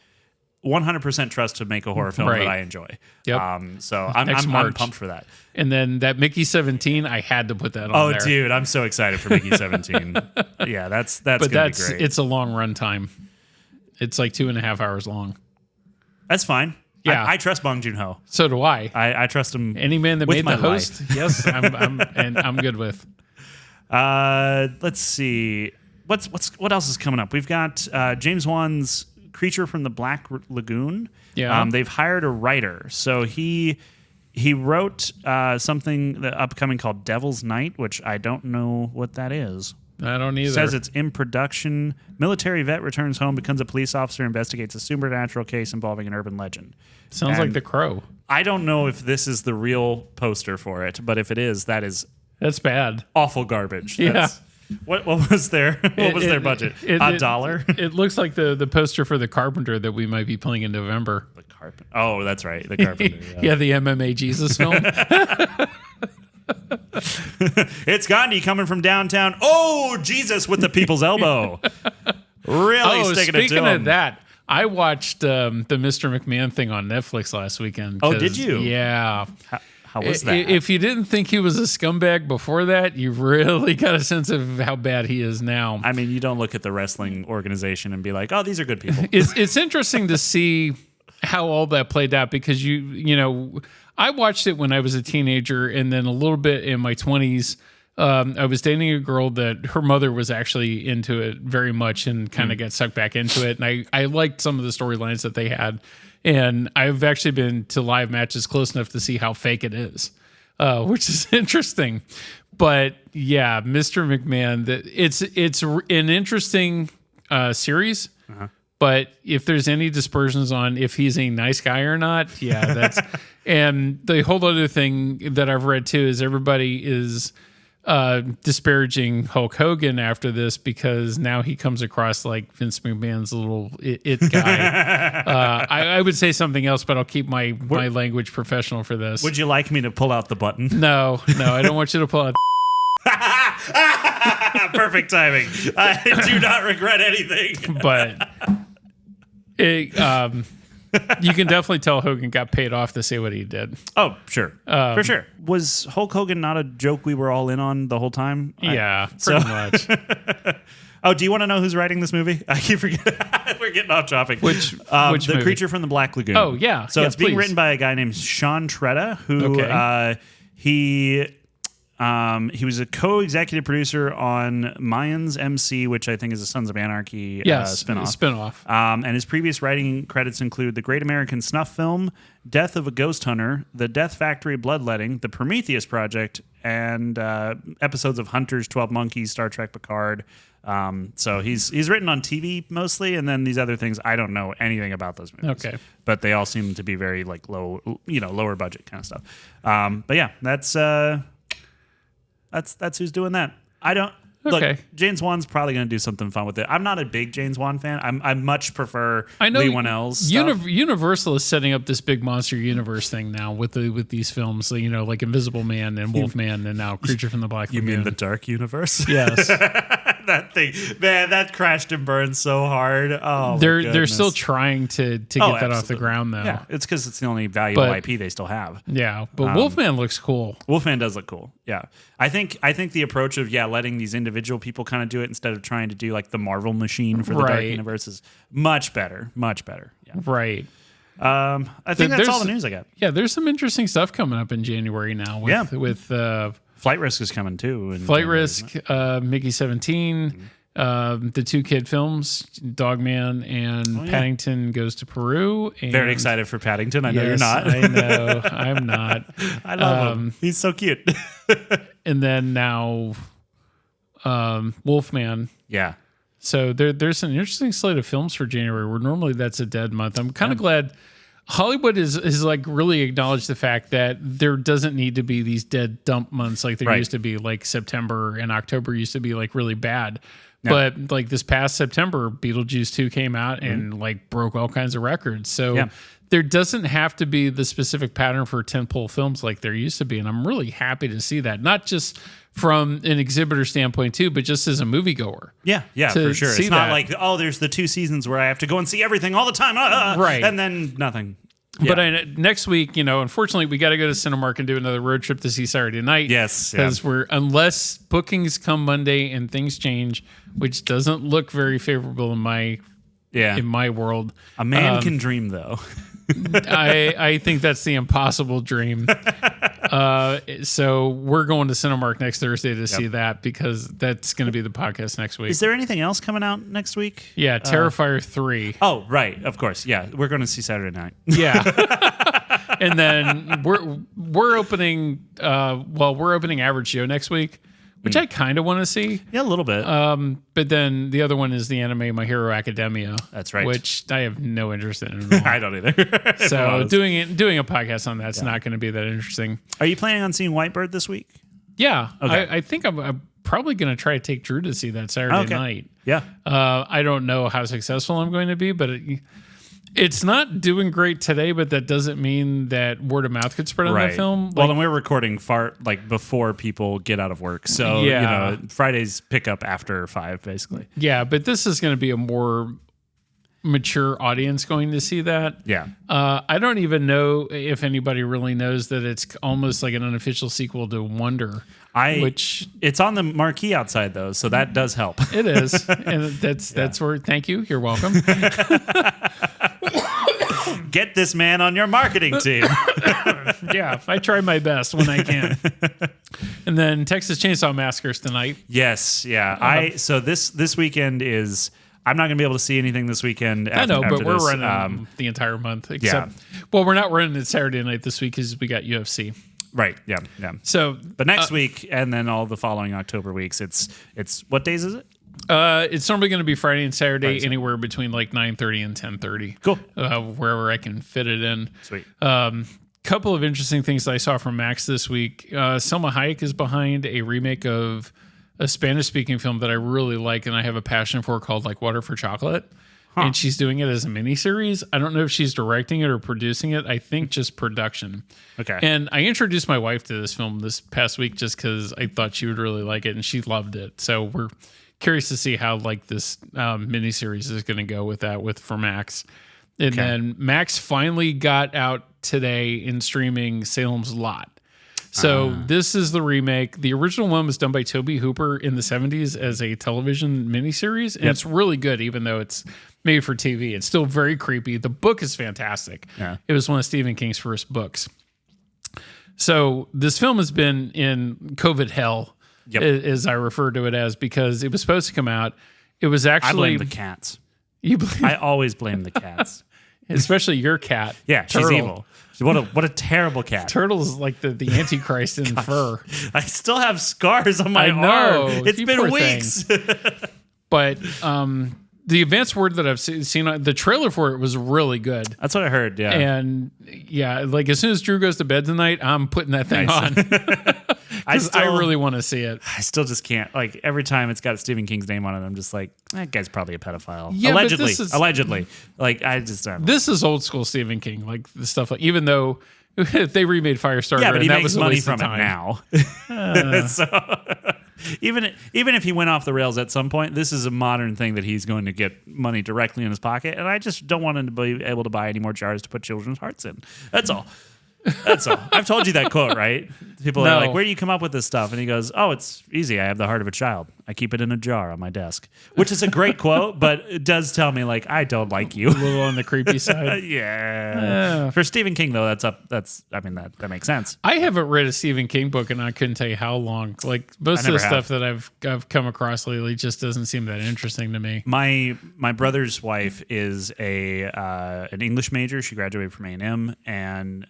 100% trust to make a horror film that I enjoy. Yep. So I'm pumped for that. And then that Mickey 17, I had to put that on there. Oh, dude, I'm so excited for Mickey 17. Yeah, that's gonna be great. It's a long run time. It's 2.5 hours long. That's fine. Yeah, I trust Bong Joon-ho. So do I. I trust him. Any man that made the host, yes, I'm good with. Let's see. What else is coming up? We've got James Wan's Creature from the Black Lagoon. Yeah. They've hired a writer, so he wrote something upcoming called Devil's Night, which I don't know what that is. I don't either. It says it's in production. Military vet returns home, becomes a police officer, investigates a supernatural case involving an urban legend. Sounds like The Crow. I don't know if this is the real poster for it, but if it is, that's bad. awful garbage. Yeah. What was their budget? $1? It looks like the poster for The Carpenter that we might be playing in November. The Carpenter. Oh, that's right. The Carpenter. Yeah, the MMA Jesus film. It's Gandhi coming from downtown. Oh, Jesus with the people's elbow. Really sticking it to him. Speaking of that, I watched the Mr. McMahon thing on Netflix last weekend. Oh, did you? Yeah. How was that? If you didn't think he was a scumbag before that, you really got a sense of how bad he is now. I mean, you don't look at the wrestling organization and be like, oh, these are good people. It's interesting to see how all that played out because you know, I watched it when I was a teenager and then a little bit in my 20s. I was dating a girl that her mother was actually into it very much and kind of got sucked back into it. And I liked some of the storylines that they had. And I've actually been to live matches close enough to see how fake it is, which is interesting. But yeah, Mr. McMahon, it's an interesting series. Uh-huh. But if there's any dispersions on if he's a nice guy or not, yeah, that's. And the whole other thing that I've read too is everybody is disparaging Hulk Hogan after this because now he comes across like Vince McMahon's little it guy. I would say something else, but I'll keep my language professional for this. Would you like me to pull out the button? No, I don't want you to pull out. Perfect timing. I do not regret anything. But you can definitely tell Hogan got paid off to say what he did. Oh, sure. For sure. Was Hulk Hogan not a joke we were all in on the whole time? Yeah, pretty much. Oh, do you want to know who's writing this movie? I keep forgetting. We're getting off topic. Which the movie? Creature from the Black Lagoon. Oh, yeah. So it's being please. written by a guy named Sean Tretta, who he was a co-executive producer on Mayans MC, which I think is a Sons of Anarchy spinoff. And his previous writing credits include The Great American Snuff Film, Death of a Ghost Hunter, The Death Factory Bloodletting, The Prometheus Project, and episodes of Hunters, 12 Monkeys, Star Trek Picard. So he's written on TV mostly, and then these other things I don't know anything about those movies. Okay, but they all seem to be very like lower budget kind of stuff. But yeah, that's who's doing that. I don't. Okay. Look, James Wan's probably going to do something fun with it. I'm not a big James Wan fan. I much prefer Lee Whannell's stuff. Universal is setting up this big monster universe thing now with these films. So, like Invisible Man and Wolfman and now Creature from the Black Lagoon. You mean the Dark Universe? Yes. That thing, man, that crashed and burned so hard. Oh, they're still trying to get that off the ground though. Yeah, it's because it's the only valuable IP they still have. Yeah, but Wolfman looks cool. Wolfman does look cool. Yeah, I think the approach of letting these individual people kind of do it instead of trying to do like the Marvel machine for the Dark Universe is much better. Yeah, right. I think that's all the news I got. Yeah, there's some interesting stuff coming up in January now. With Flight Risk is coming too. Flight Risk, Mickey 17, the two kid films, Dogman and Paddington Goes to Peru. And very excited for Paddington. I know you're not. I know. I'm not. I love him. He's so cute. And then now Wolfman. Yeah. So there's an interesting slate of films for January where normally that's a dead month. I'm kind of glad Hollywood is like really acknowledged the fact that there doesn't need to be these dead dump months like there used to be. Like September and October used to be like really bad. Yeah. But like this past September, Beetlejuice 2 came out and like broke all kinds of records. So there doesn't have to be the specific pattern for tentpole films like there used to be. And I'm really happy to see that. Not just from an exhibitor standpoint too, but just as a moviegoer. Yeah, for sure. It's not like, there's the 2 seasons where I have to go and see everything all the time. Right. And then nothing. Yeah. But next week, unfortunately, we got to go to Cinemark and do another road trip to see Saturday Night. Yes. Because unless bookings come Monday and things change, which doesn't look very favorable in my world. A man can dream, though. I think that's the impossible dream. So we're going to Cinemark next Thursday to see that because that's going to be the podcast next week. Is there anything else coming out next week? Yeah, Terrifier 3. Oh, right. Of course. Yeah. We're going to see Saturday night. Yeah. And then we're opening we're opening Average Joe next week, which I kind of want to see. Yeah, a little bit. But then the other one is the anime My Hero Academia. That's right. Which I have no interest in at all. I don't either. So doing a podcast on that's not going to be that interesting. Are you planning on seeing Whitebird this week? Yeah. Okay. I think I'm probably going to try to take Drew to see that Saturday night. Yeah. I don't know how successful I'm going to be, but it's not doing great today, but that doesn't mean that word of mouth could spread on that film. Well, and we're recording before people get out of work. So, Fridays pick up after 5, basically. Yeah, but this is going to be a more mature audience going to see that. Yeah. I don't even know if anybody really knows that it's almost like an unofficial sequel to Wonder. It's on the marquee outside, though, so that does help. It is. And that's where, thank you. You're welcome. Get this man on your marketing team. Yeah, I try my best when I can. And then Texas Chainsaw Massacre's tonight. Yes, yeah. So this weekend is. I'm not going to be able to see anything this weekend. I know, but we're this. running the entire month. Except, well, we're not running it Saturday night this week because we got UFC. Right. Yeah. Yeah. So, but next week and then all the following October weeks, it's what days is it? It's normally going to be Friday and Saturday, anywhere between like 9:30 and 10:30. Cool. Wherever I can fit it in. Sweet. Couple of interesting things I saw from Max this week. Selma Hayek is behind a remake of a Spanish-speaking film that I really like and I have a passion for called like Water for Chocolate. Huh. And she's doing it as a miniseries. I don't know if she's directing it or producing it. I think just production. Okay. And I introduced my wife to this film this past week just because I thought she would really like it and she loved it. So we're curious to see how like this miniseries is going to go with that for Max. And then Max finally got out today in streaming Salem's Lot. So this is the remake. The original one was done by Tobe Hooper in the 70s as a television miniseries. And it's really good, even though it's made for TV. It's still very creepy. The book is fantastic. Yeah. It was one of Stephen King's first books. So this film has been in COVID hell, as I refer to it as, because it was supposed to come out. It was actually... I blame the cats. I always blame the cats. Especially your cat. Yeah, Turtle. She's evil. What a terrible cat. Turtle is like the Antichrist in fur. I still have scars on my arm. It's been weeks. But the advanced word that I've seen, the trailer for it was really good. That's what I heard, yeah. And yeah, like as soon as Drew goes to bed tonight, I'm putting that thing on. I really want to see it. I still just can't. Like every time it's got Stephen King's name on it, I'm just like, that guy's probably a pedophile. Yeah, Allegedly. Like I just don't know. This is old school Stephen King, like the stuff. Like even though they remade Firestarter, yeah, but he and that makes was money from it now. So even if he went off the rails at some point, this is a modern thing that he's going to get money directly in his pocket, and I just don't want him to be able to buy any more jars to put children's hearts in. That's all. That's all. I've told you that quote, right? People are like, where do you come up with this stuff? And he goes, oh, it's easy. I have the heart of a child. I keep it in a jar on my desk, which is a great quote, but it does tell me like, I don't like you. A little on the creepy side. Yeah. For Stephen King though, that makes sense. I haven't read a Stephen King book and I couldn't tell you how long. Like most of the stuff that I've come across lately just doesn't seem that interesting to me. My brother's wife is an English major. She graduated from A&M and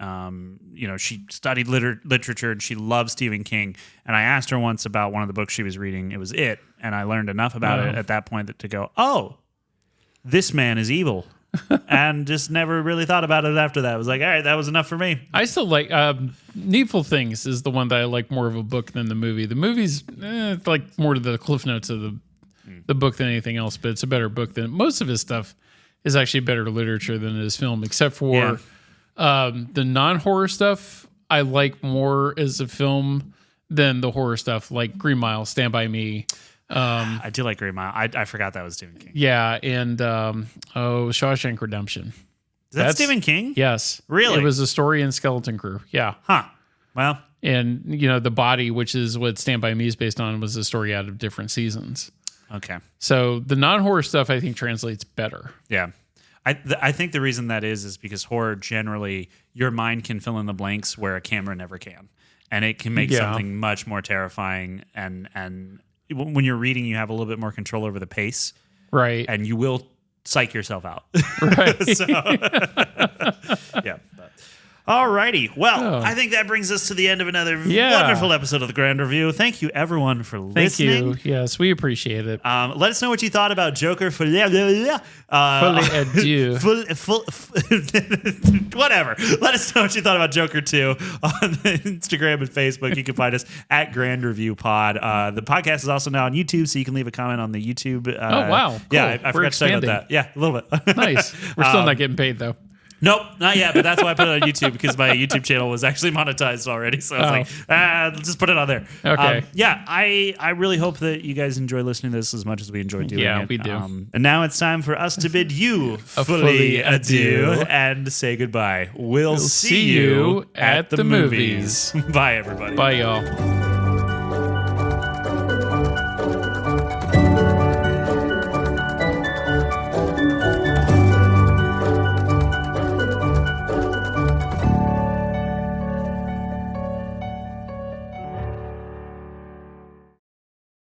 she studied literature and she loves Stephen King. And I asked her once about one of the books she was reading. It was It. And I learned enough about it at that point to go, oh, this man is evil. And just never really thought about it after that. I was like, all right, that was enough for me. I still like Needful Things is the one that I like more of a book than the movie. The movie's like more to the cliff notes of the book than anything else, but it's a better book than most of his stuff is actually better literature than it is film, except for the non-horror stuff I like more as a film than the horror stuff, like Green Mile, Stand By Me. I do like Green Mile. I forgot that was Stephen King. Yeah, and Shawshank Redemption. Is that Stephen King? Yes. Really? It was a story in Skeleton Crew. Yeah. Huh. Well. And, The Body, which is what Stand By Me is based on, was a story out of different seasons. Okay. So the non-horror stuff, I think, translates better. Yeah. I think the reason that is because horror generally, your mind can fill in the blanks where a camera never can. and it can make something much more terrifying. And when you're reading, you have a little bit more control over the pace, right? And you will psych yourself out, right? So, yeah. Alrighty. Well, I think that brings us to the end of another wonderful episode of the Grand Review. Thank you, everyone, for listening. Thank you. Yes, we appreciate it. Let us know what you thought about Joker. Folie adieu. Whatever. Let us know what you thought about Joker 2 on Instagram and Facebook. You can find us at Grand Review Pod. The podcast is also now on YouTube, so you can leave a comment on the YouTube. Oh, wow. Cool. Yeah, I forgot to talk about that. Yeah, a little bit. Nice. We're still not getting paid, though. Nope, not yet, but that's why I put it on YouTube, because my YouTube channel was actually monetized already. So I was like, let's just put it on there. Okay. I really hope that you guys enjoy listening to this as much as we enjoy doing it. Yeah, we do. And now it's time for us to bid you a fully adieu and say goodbye. We'll see you at the movies. Bye, everybody. Bye, y'all.